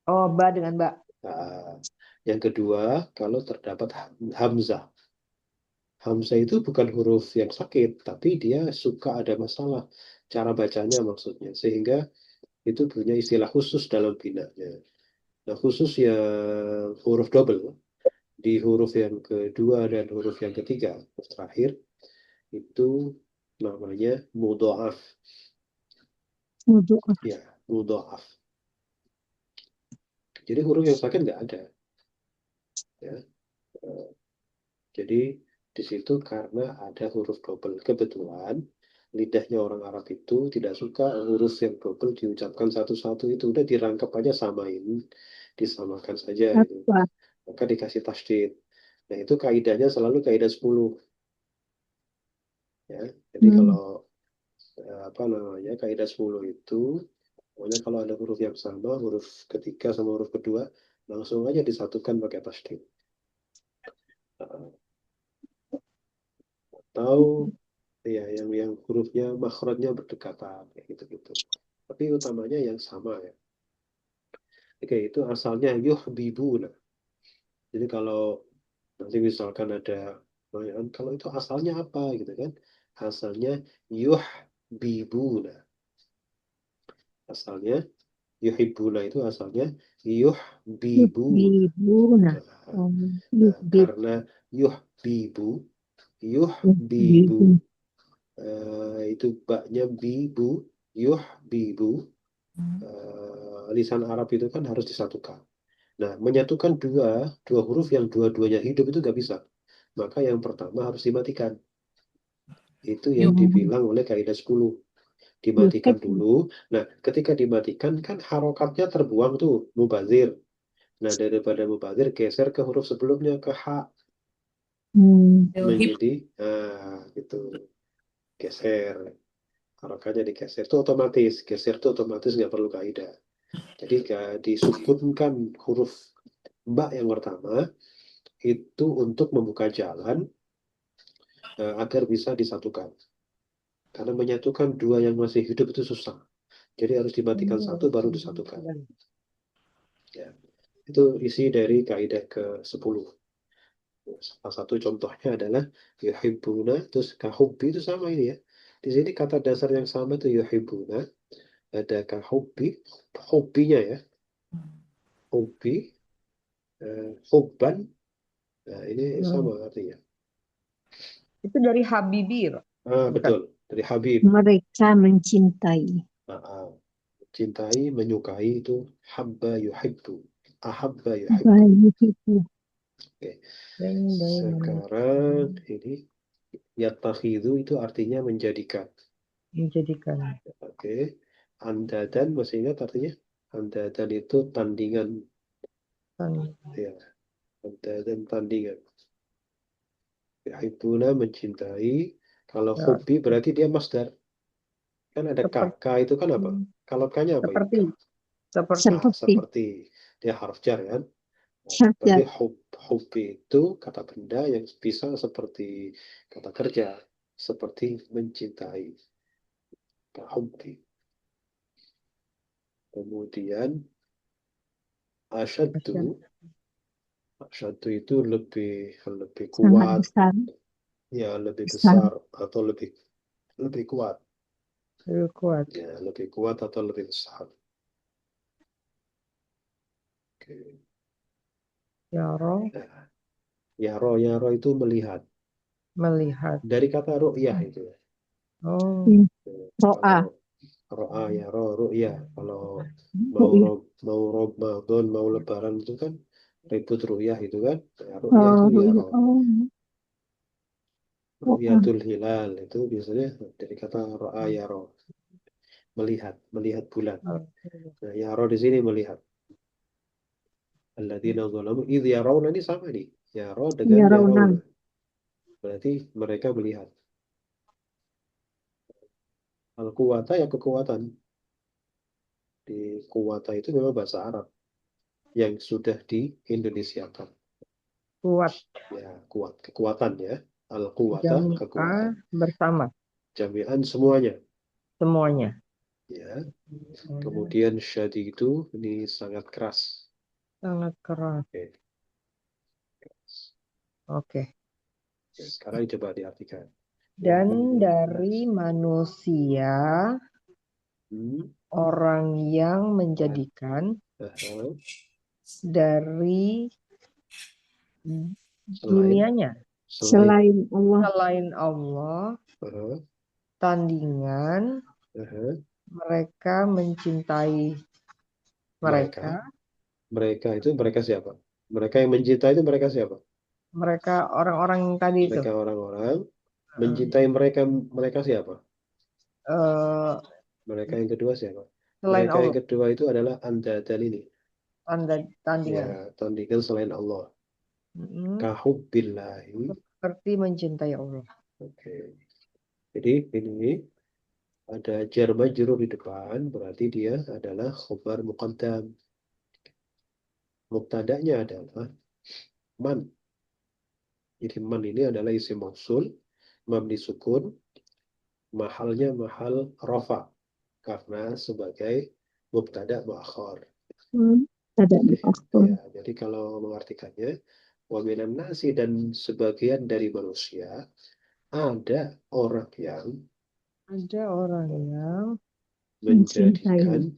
Oh, ba dengan ba. Nah, yang kedua, kalau terdapat hamzah. Hamzah itu bukan huruf yang sakit, tapi dia suka ada masalah cara bacanya maksudnya. Sehingga itu punya istilah khusus dalam binanya. Nah, khusus yang huruf double di huruf yang kedua dan huruf yang ketiga, huruf terakhir itu namanya mudhoaf. mudhari. Ya, mudhoaf. Jadi huruf yang sakit nggak ada. Ya. Eh, Jadi di situ karena ada huruf double. Kebetulan lidahnya orang Arab itu tidak suka huruf yang double diucapkan satu-satu itu udah dirangkap aja samain, disamakan saja itu. Apa? Maka dikasih tasydid. Nah, itu kaidahnya selalu kaidah 10 ya. Jadi Hmm. kalau apa namanya kaidah 10 itu pokoknya kalau ada huruf yang sama, huruf ketiga sama huruf kedua langsung aja disatukan pakai tasydid. Atau ya yang hurufnya makhrajnya berdekatan kayak gitu-gitu. Tapi utamanya yang sama ya. Oke, itu asalnya yuhbibuna. Jadi kalau nanti misalkan ada pertanyaan, kalau itu asalnya apa gitu kan? Asalnya yuhbibuna. Asalnya yuhibbuna itu asalnya yuhbibuna. Yuhibuna. Nah, Oh, karena yuhbibu, yuhbibu yuhbibu. itu baknya bibu, yuhbibu. Lisan Arab itu kan harus disatukan. Nah, menyatukan dua huruf yang dua-duanya hidup itu nggak bisa. Maka yang pertama harus dimatikan. Itu yang Yuh. dibilang oleh kaidah 10. Dimatikan Yuhib. dulu. Nah, ketika dimatikan kan harokatnya terbuang tuh, mubazir. Nah, daripada mubazir geser ke huruf sebelumnya, ke ha. Yuhib. Menjadi, gitu. Geser. Harokatnya digeser. Itu otomatis. Geser itu otomatis, nggak perlu kaidah. Jadi disukunkan huruf mbak yang pertama, itu untuk membuka jalan agar bisa disatukan. Karena menyatukan dua yang masih hidup itu susah. Jadi harus dimatikan satu baru disatukan. Ya. Itu isi dari kaidah ke-10. Salah satu contohnya adalah yuhibbuna, terus kahubbi itu sama ini ya. Di sini kata dasar yang sama itu yuhibbuna, ada kahubbi, hubbinya ya, hubbi, hubban, nah ini sama artinya. Itu dari Habibir, bukan? Betul, dari Habib. Mereka mencintai. Cintai, menyukai itu habba yuhibbu, ahabba yuhibbu. Yuhibbu. Oke. Dari Sekarang ini yattakhidhu itu artinya menjadikan. menjadikan. Oke. Andadan masih ingat artinya? Andadan itu tandingan. Ya, andadan tandingan. Yuhibbuna mencintai. Kalau Ya, hobi berarti dia masdar. Kan ada seperti K itu kan apa? Kalau K-nya apa ini? seperti K. seperti Seperti. Seperti. Dia harf jar kan? Berarti Saja. hobi itu kata benda yang bisa seperti kata kerja. Seperti mencintai. Hobi. Kemudian asyaddu. asyad, Asyaddu itu lebih lebih Sangat kuat, besar. ya lebih Besar. besar atau lebih kuat. lebih kuat. Ya, lebih kuat atau lebih besar. Oke. Ya roh Nah, yaro itu melihat. melihat. Dari kata ru'yah itu. Oh, Ro'a. Kalau ro'a ya ru'yah. Kalau mau Ru'yah. mau Ramadan, mau Lebaran itu kan ribut ru'yah itu kan. Ya, ru'yah itu Oh, yaro. ru'yah. Oh, Ro'a. Ru'yatul hilal itu biasanya dari kata ro'a yaro. Melihat bulan. Nah, yaro di sini melihat. Alladzina zalamu idh yarawna ini sama nih. Yaro dengan Ya yarawna. Raunan. Berarti mereka melihat. Al-quwata ya kekuatan. Di kuwata itu memang bahasa Arab yang sudah di-Indonesiakan. kuat. Ya, kuat. Kekuatan ya. Al-quwata, kekuatan. Jami'ah bersama Jami'an semuanya. semuanya. Ya. Kemudian syadi itu ini sangat keras. Sangat keras. Oke. Oke. Oke, sekarang coba diartikan. Dan dari manusia Hmm. orang yang menjadikan dari dunianya Selain Allah. selain Allah tandingan mereka mencintai mereka itu mereka siapa? Mereka yang mencintai itu mereka siapa? mereka orang-orang yang tadi itu Mereka orang-orang mencintai mereka siapa? eh, Mereka yang kedua siapa? selain Mereka yang Allah kedua itu adalah andadan ini. tandingan Ya, tandingan selain Allah. Kahubbillahi. seperti mencintai Allah. Oke. Jadi ini ada jar majrur di depan, berarti dia adalah khobar muqaddam. Mubtada'nya adalah man. Jadi man ini adalah isim mausul, mabni sukun, mahalnya mahal rafa karena sebagai mubtada muakhar. Ada aktor. Ya, jadi kalau mengartikannya, wa minan nasi, dan sebagian dari manusia, ada orang yang Ada orang yang menjadikan,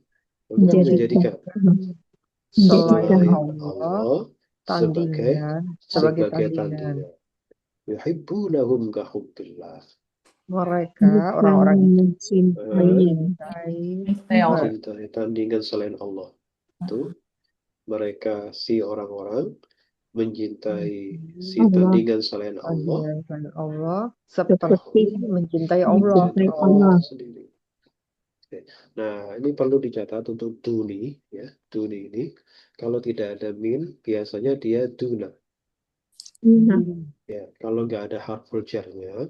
bukan Menjadikan menjadikan, selain menjadikan Allah Allah sebagai sebagai sebagai tandingan. tandingan. Yuhibbunahum kahubbillah. Mereka bukan orang-orang itu mencintai mencintai mencintai tandingan selain Allah. Itu mereka, si orang-orang mencintai si Allah tandingan selain Allah tandingan selain Allah seperti seperti mencintai Allah. mencintai mencintai Allah. Allah sendiri. Oke. Nah, ini perlu dicatat untuk duni, ya. Duni ini kalau tidak ada min, biasanya dia duna. Nah, Ya, kalau nggak ada harful jarnya,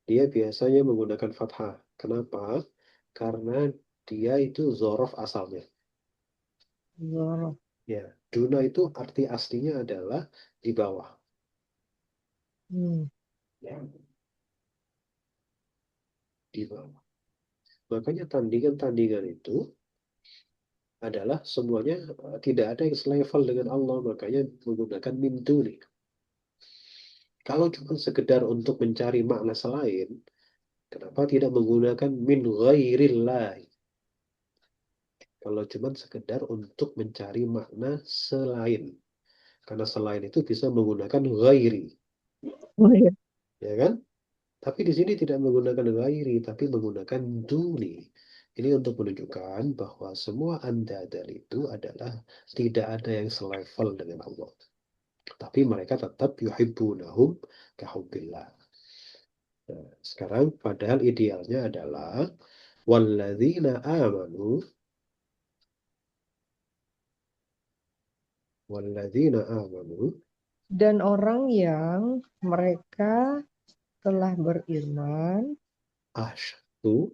dia biasanya menggunakan fathah. Kenapa? Karena dia itu zorof asalnya. Allah. Ya, duna itu arti aslinya adalah di bawah. Hmm. Ya, di bawah. Makanya tandingan-tandingan itu adalah semuanya tidak ada yang selevel dengan Allah, makanya menggunakan min duni. Kalau cuma sekedar untuk mencari makna selain, kenapa tidak menggunakan min ghairillah? Kalau cuma sekedar untuk mencari makna selain, karena selain itu bisa menggunakan ghairi, oh ya, ya kan? Tapi di sini tidak menggunakan ghairi, tapi menggunakan duni. Ini untuk menunjukkan bahwa semua andadal itu adalah tidak ada yang selevel dengan Allah. Tapi mereka tetap yuhibbunahum kahubbillah. Nah, sekarang padahal idealnya adalah walladzina amanu Dan orang yang mereka telah beriman. asyadu,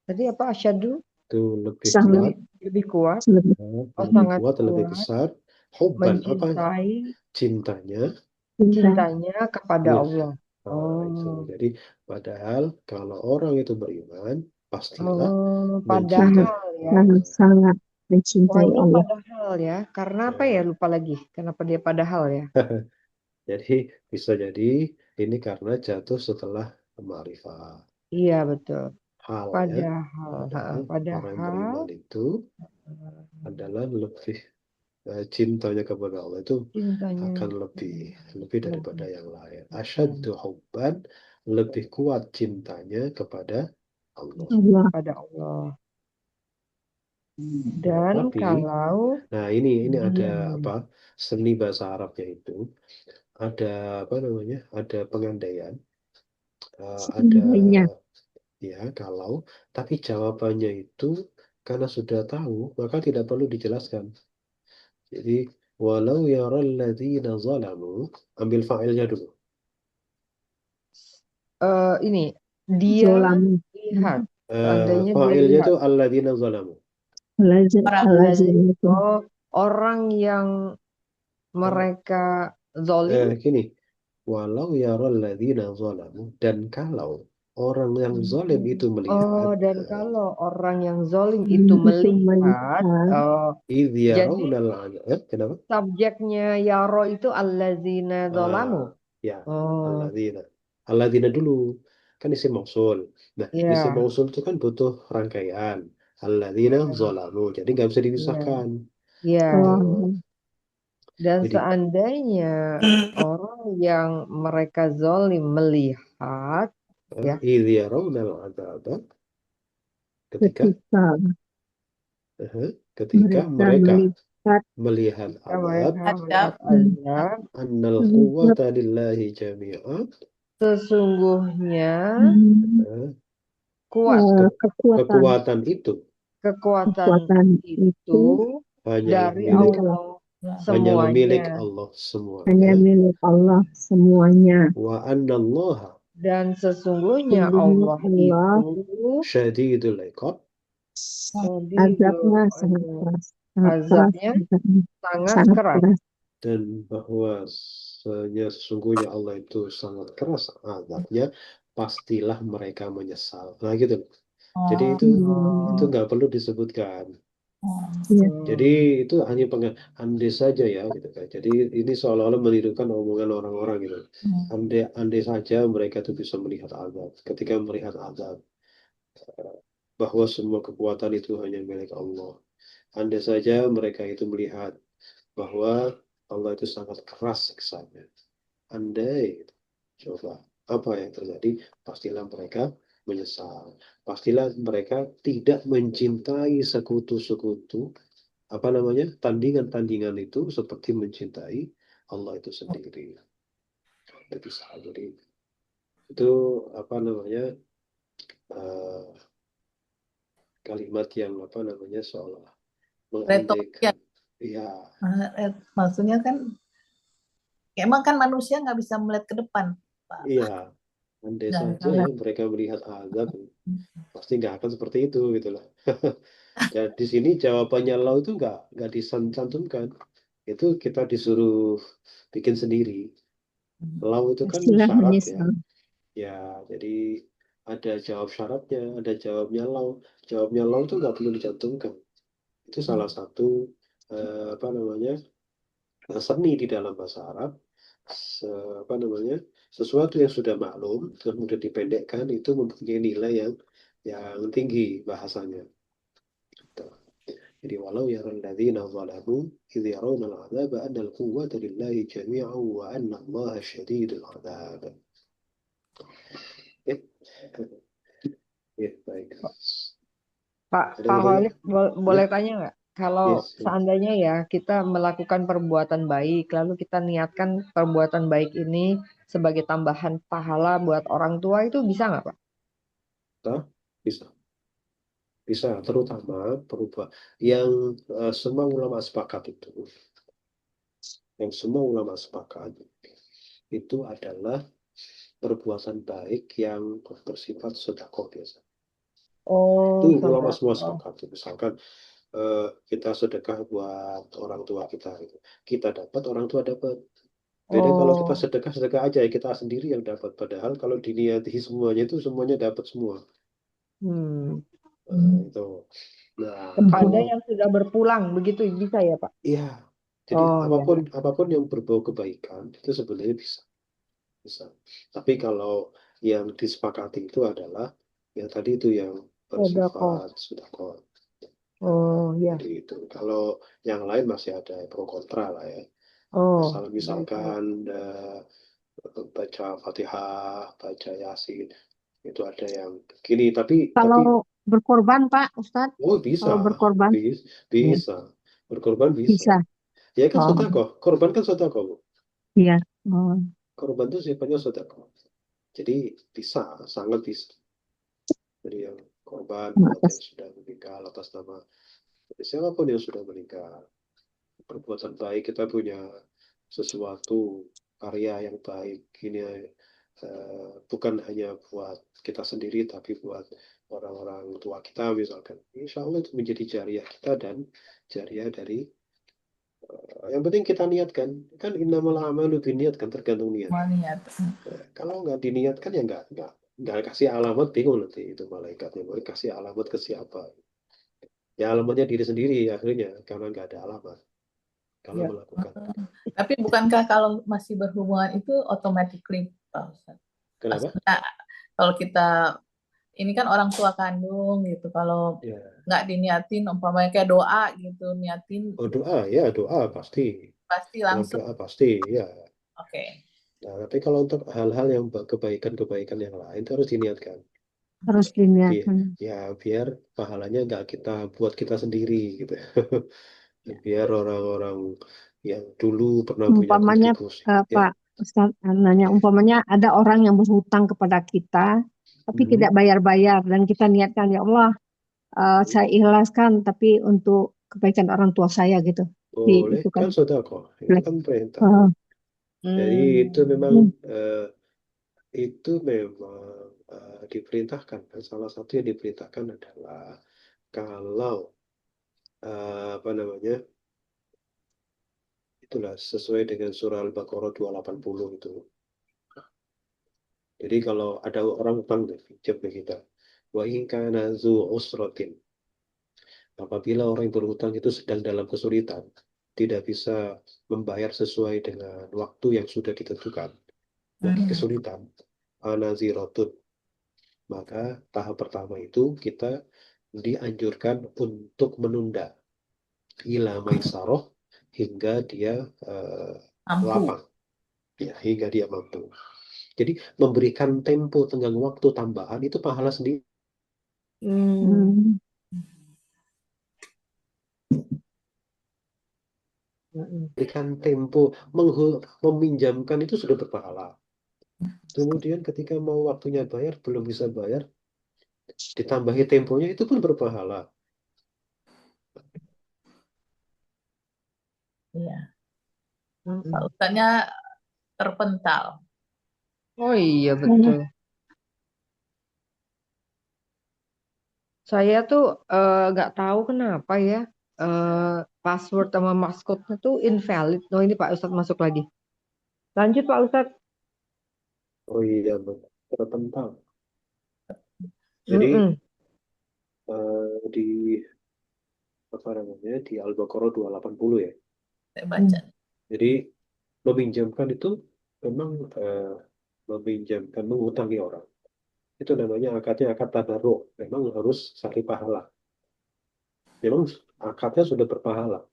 Tadi apa asyadu? itu lebih sangat kuat, Lebih kuat. lebih lebih Sangat kuat, lebih kuat besar. Hubban, apa mencintai cintanya? cinta cintanya kepada Lillah. Allah. Nah, itu. Oh, Jadi padahal kalau orang itu beriman, pastilah oh, mencintai. padahal ya. sangat Wah, mencintai ini Allah. padahal ya. Karena apa ya? Lupa lagi. Kenapa dia padahal ya? Jadi bisa jadi ini karena jatuh setelah ma'rifah. Iya, betul. Hal ya. Padahal, Padahal orang yang padahal beriman itu adalah lebih cintanya kepada Allah itu cintanya akan lebih daripada yang lain. Asyaddu hubban, lebih kuat cintanya kepada Allah. Allah pada Allah. Dan Tapi, kalau nah ini ada dia apa, seni bahasa Arabnya itu ada apa namanya, ada pengandaian, ada sebenarnya ya kalau, tapi jawabannya itu karena sudah tahu maka tidak perlu dijelaskan. Jadi walau yaral ladzina zalamu, ambil fa'ilnya dulu. ini dia zolam lihat, seandainya dia Fa'ilnya lihat itu alladzina zalamu. lazim itu orang yang mereka zolim. Gini, walau yaral ladzina zalamu, dan kalau orang yang zalim itu melihat, Dan kalau orang yang zolim itu melihat, idh jadi yarawnal kenapa? subjeknya yaro itu allazina zolamu. Ya, alladzina dulu kan isim mausul. Nah, Ya, isim mausul itu kan butuh rangkaian. Alladzina zalamu, jadi nggak bisa dipisahkan. ya. oh, Dan Jadi seandainya orang yang mereka zolim melihat, ya, idh yarawnal adzaba, ketika ketika mereka melihat melihat azab, mereka melihat azab, annal quwwata lillahi jami'an, sesungguhnya kuat kekuatan kekuatan itu hanyalah dari milik Allah hanyalah milik semuanya. Allah semuanya. hanya milik Allah semuanya. Wa annallaha Dan sesungguhnya Sesungguhnya Allah Allah itu syadidul iqab, azabnya sangat keras, sangat keras, azabnya sangat sangat keras. keras. dan bahwa sesungguhnya Allah itu sangat keras azabnya, pastilah mereka menyesal. Nah gitu. Jadi itu nggak perlu disebutkan. Iya. Jadi itu hanya andai saja ya gitu kan. Jadi ini seolah-olah menirukan omongan orang-orang gitu. Andai saja mereka itu bisa melihat azab. Ketika melihat azab, bahwa semua kekuatan itu hanya milik Allah. Andai saja mereka itu melihat bahwa Allah itu sangat keras siksanya. Andai, coba apa yang terjadi? Pastilah mereka menyesal. Pastilah mereka tidak mencintai sekutu-sekutu, apa namanya, tandingan-tandingan itu seperti mencintai Allah itu sendiri. Tidak bisa. Jadi itu apa namanya, eh, kalimat yang apa namanya seolah Retorik ya. mengandaikan. Iya, Maksudnya kan emang kan manusia nggak bisa melihat ke depan, Pak. iya. Andai Nggak saja salah. mereka melihat azab, pasti nggak akan seperti itu gitu loh. Dan di sini jawabannya law itu nggak disantumkan. Itu kita disuruh bikin sendiri. Law itu kan Pastilah syarat ya. menyesal. Ya, jadi ada jawab syaratnya, ada jawabnya law. Jawabnya law itu nggak perlu dicantumkan. Itu salah satu apa namanya, seni di dalam bahasa Arab. Apa namanya, sesuatu yang sudah maklum kemudian dipendekkan itu mempunyai nilai yang tinggi bahasanya. Gitu. Jadi walau yaral ladzina zalamu idh yarawna al-'adzaba anna al-quwwata lillahi jami'an wa anna Allaha syadidul 'adzab. Ya, ya, baik. Pak Ada Pak yang bertanya? Khalid, Ya, boleh tanya nggak? Kalau yes. seandainya ya kita melakukan perbuatan baik, lalu kita niatkan perbuatan baik ini sebagai tambahan pahala buat orang tua, itu bisa nggak, Pak? Bisa, bisa, bisa. Terutama perubah yang semua ulama sepakat itu, yang semua ulama sepakat itu adalah perbuatan baik yang bersifat sedekah biasa. Itu Oh, ulama semua sedekah. sepakat. Misalkan kita sedekah buat orang tua kita, gitu. Kita dapat, orang tua dapat. Beda kalau kita Oh, sedekah aja, kita sendiri yang dapat. Padahal kalau diniati semuanya itu semuanya dapat semua. hmm. Itu. Nah, Kepada kalau yang sudah berpulang, begitu bisa ya, Pak? iya, jadi Oh, ya. apapun apapun yang berbau kebaikan itu sebenarnya bisa, bisa. Tapi kalau yang disepakati itu adalah yang tadi itu yang Sedekah. bersifat sedekah. Oh, ya. Jadi itu. Kalau yang lain masih ada pro kontra lah ya. Oh, baik-baik. Misalkan baca Fatihah, baca Yasin, itu ada yang gini. Tapi Kalau berkorban, Pak Ustadz, oh bisa, kalau berkorban, bisa, ya, bisa. Berkorban bisa. bisa. Ya kan Oh, sedekah, korban kan sedekah, Bu. iya. Oh, Korban itu sifatnya sedekah. Jadi bisa, sangat bisa. Jadi yang korban buat yang atas. sudah meninggal atas nama siapapun yang sudah meninggal. Perbuatan baik, kita punya sesuatu karya yang baik ini, bukan hanya buat kita sendiri tapi buat orang-orang tua kita misalkan, insya Allah itu menjadi jariah kita dan jariah dari yang penting kita niatkan. Kan innamal a'malu binniyat, kan tergantung niat. Mau niat. Kalau nggak diniatkan ya nggak kasih alamat, bingung nanti itu malaikatnya mau kasih alamat ke siapa. Ya alamatnya diri sendiri akhirnya karena nggak ada alamat kalau Ya. melakukan. Tapi bukankah kalau masih berhubungan itu automatically, Pak Ustadz? Kenapa? Maksudnya kalau kita ini kan orang tua kandung gitu, kalau Ya. nggak diniatin, umpamanya kayak doa gitu, niatin Oh doa ya, doa pasti. pasti Kalau langsung. doa pasti ya. Oke. Nah, tapi kalau untuk hal-hal yang kebaikan-kebaikan yang lain itu harus diniatkan. Harus Biar, diniatkan. ya biar pahalanya nggak kita buat kita sendiri gitu. Biar orang-orang yang dulu pernah punya Umpamanya, kontribusi. Ya. Pak Ustadz nanya, umpamanya ada orang yang berhutang kepada kita, tapi Mhm. tidak bayar-bayar, dan kita niatkan, ya Allah, saya ikhlaskan, tapi untuk kebaikan orang tua saya gitu. Boleh Itu kan. kan sedekah. Itu kan perintah. Uh, Jadi itu memang Hmm. eh, diperintahkan. Dan salah satu yang diperintahkan adalah kalau apa namanya, itulah sesuai dengan surah Al-Baqarah 280 itu. Jadi kalau ada orang utang pinjam ke kita, wa in kana zu usratin, Apabila orang yang berhutang itu sedang dalam kesulitan, tidak bisa membayar sesuai dengan waktu yang sudah ditentukan, lagi kesulitan, anaziratun, maka tahap pertama itu kita dianjurkan untuk menunda ila maisaroh hingga dia Mampu. lapang, ya, hingga dia mampu. Jadi memberikan tempo tenggang waktu tambahan itu pahala sendiri. Hmm. Berikan tempo, meminjamkan itu sudah berpahala. Kemudian ketika mau waktunya bayar, belum bisa bayar, ditambahi temponya itu pun berpahala. Iya. Pak Ustadznya terpental. Oh iya betul. Saya tuh nggak tahu kenapa ya password sama maskotnya tuh invalid. Oh ini Pak Ustadz masuk lagi. Lanjut Pak Ustadz. Oh iya, tertentang. Jadi di apa namanya, di Al-Baqarah 280 ya. Saya baca. Jadi meminjamkan itu memang meminjamkan, mengutangi orang. Itu namanya akadnya akad tabarruk. Memang harus cari pahala. Memang akadnya sudah berpahala.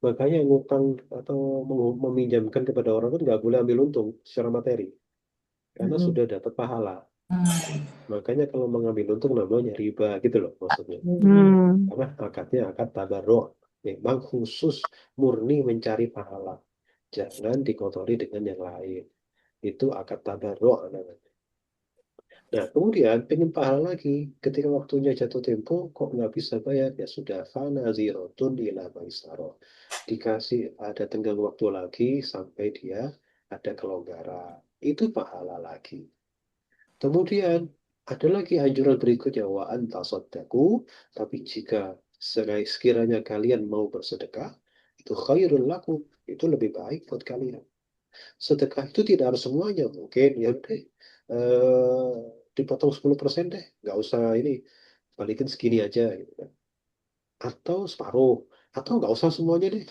Makanya ngutang atau meminjamkan kepada orang itu nggak boleh ambil untung secara materi. Karena sudah dapat pahala. Makanya kalau mengambil untung namanya riba gitu loh maksudnya. Karena akadnya akad tabarruk. Memang khusus murni mencari pahala. Jangan dikotori dengan yang lain. Itu akad tabarruk namanya. Nah, kemudian pengen pahala lagi. Ketika waktunya jatuh tempo, kok nggak bisa bayar? Ya sudah, fana zirotun ila maisaro. Dikasih ada tenggang waktu lagi sampai dia ada kelonggaran. Itu pahala lagi. Kemudian ada lagi anjuran berikutnya, wa antasaddaku. Tapi jika sekiranya kalian mau bersedekah, itu khairul lakum. Itu lebih baik buat kalian. Sedekah itu tidak harus semuanya, mungkin ya udah dipotong 10% deh, nggak usah ini, balikin segini aja gitu kan. Atau separuh, atau nggak usah semuanya deh.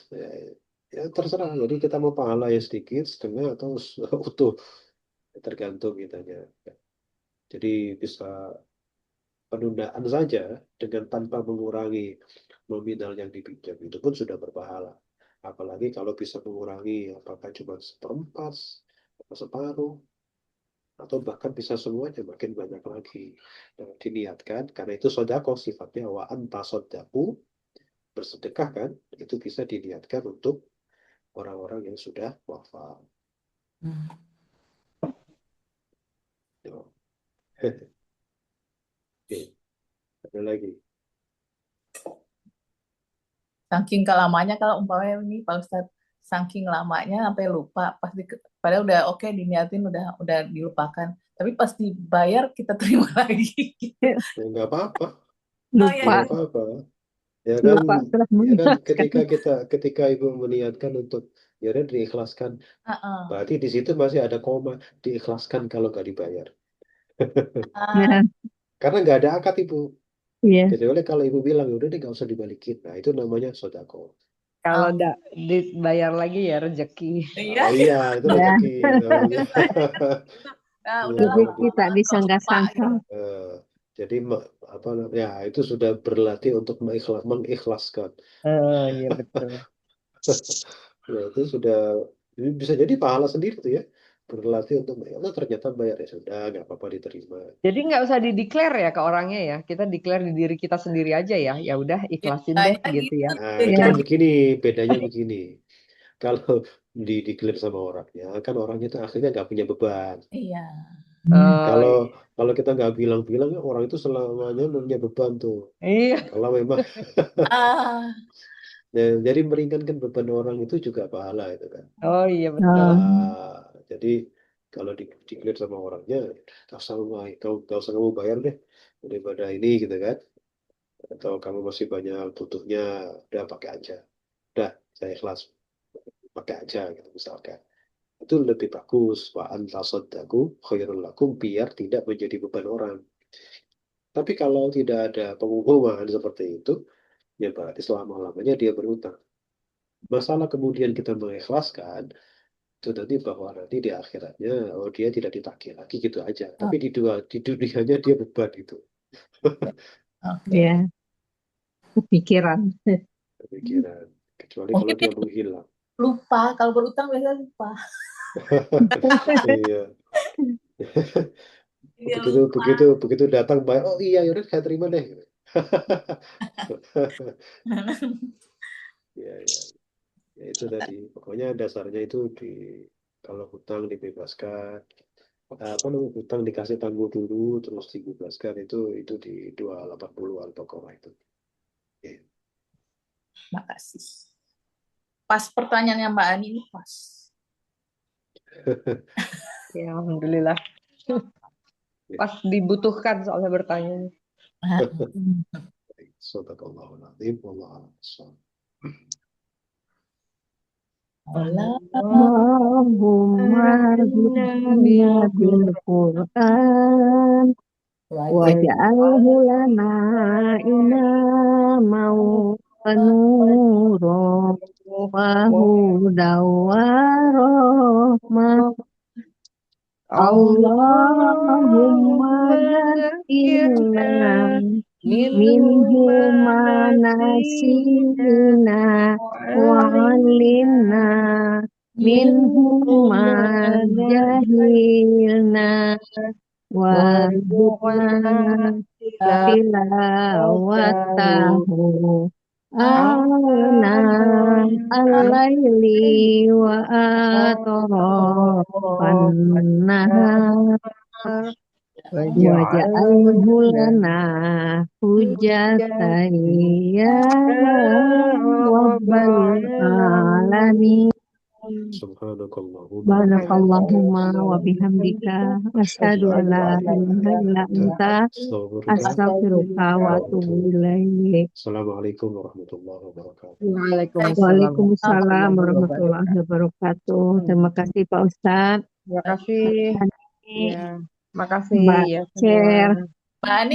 Ya, terserah, jadi kita mau pahala ya sedikit, setengah atau utuh, tergantung kitanya. Jadi bisa penundaan saja dengan tanpa mengurangi nominal yang dipinjam itu pun sudah berpahala. Apalagi kalau bisa mengurangi apakah cuma seperempat atau separuh atau bahkan bisa semuanya, makin banyak lagi. Nah, diniatkan karena itu sodako sifatnya wa anta sodaku, bersedekah kan, itu bisa diniatkan untuk orang-orang yang sudah wafat. Tuh. Oke, ada lagi. Saking kelamanya kalau umpamanya ini Pak Ustadz, saking lamanya sampai lupa, pasti padahal udah oke diniatin, udah dilupakan. Tapi pas dibayar kita terima lagi. Ya nggak apa-apa, Oh ya ya, Lupa, nggak apa-apa. Ya kan, lupa telah ya kan mengingatkan. ketika ibu meniatkan untuk ya udah diikhlaskan, uh-uh. berarti di situ masih ada koma, diikhlaskan kalau nggak dibayar. Nah, Karena nggak ada akad ibu. iya. Jadi oleh kalau ibu bilang udah deh nggak usah dibalikin, nah itu namanya sodako. Kalau dibayar lagi ya rezeki. Iya, Oh iya, itu Ya, rezeki namanya. nah, Ya, udahlah rezeki tak kok lupa disangka-sangka. gitu. eh, jadi apa ya itu sudah berlatih untuk mengikhlaskan. Iya betul. Ya, itu sudah bisa jadi pahala sendiri tuh ya. Berlatih untuk Allah ternyata bayar ya sudah nggak apa-apa diterima. Jadi nggak usah dideklar ya ke orangnya ya. Kita declare di diri kita sendiri aja ya. Ya udah ikhlasin deh Biasanya gitu gitu ya. Nah itu Ya, kan jadi. begini, bedanya begini. Kalau diklaim sama orangnya, kan orangnya itu akhirnya nggak punya beban. Iya. Kalau Iya. kalau kita nggak bilang-bilang, orang itu selamanya punya beban tuh. Iya. Kalau memang Ah, ya, jadi meringankan beban orang itu juga pahala itu kan. Oh iya betul. um, Jadi kalau diklaim sama orangnya, gak usah kamu bayar deh daripada ini gitu kan. Atau kamu masih banyak butuhnya, udah pakai aja. Udah, saya ikhlas, pakai aja gitu misalkan. Itu lebih bagus. Wa anta saddaku khairul lakum, biar tidak menjadi beban orang. Tapi kalau tidak ada pengumuman seperti itu, ya berarti selama-lamanya dia berhutang. Masalah kemudian kita mengikhlaskan, itu nanti bahwa nanti di akhiratnya, oh dia tidak ditagih lagi gitu aja. Oh, Tapi di dunianya dia beban itu. oke. Ya, kepikiran. Pikiran. Kecuali kalau Mungkin dia dia menghilang. lupa, kalau berutang biasanya lupa. Iya. Dia Begitu lupa. begitu begitu datang bayar, oh iya yaudah saya terima deh. Ya, ya. Ya itu tadi. Pokoknya dasarnya itu kalau hutang dibebaskan, apa namanya hutang dikasih tangguh dulu terus dibebaskan itu di 280 Al-Baqarah itu. Ya. Makasih. Pas pertanyaannya Mbak Ani ini pas. Ya, alhamdulillah. Pas dibutuhkan soalnya bertanya. Sadaqallahul azim, wallahu a'lam bissawab. Allah. Allahumma zidna bil Qur'an waj'alhu lana imaman wa nuran wa hudan wa rahmah. Allahumma Zakkirna minhu manasina wa alimna minhu ma jahilna warzuqna tilawatahu ana al-laili wa atrafan nahar waj'alhu lana hujjatan ya rabbal alamin. Subhanakallahumma Subhanakallahumma wa bihamdika asyhadu an la ilaha illa anta astaghfiruka wa atubu ilaik. Assalamualaikum warahmatullahi wabarakatuh. Waalaikumsalam warahmatullahi wabarakatuh. Terima kasih Pak Ustadz. Terima kasih. Ya, makasih Mbak ya Cer. semua. Mbak Ani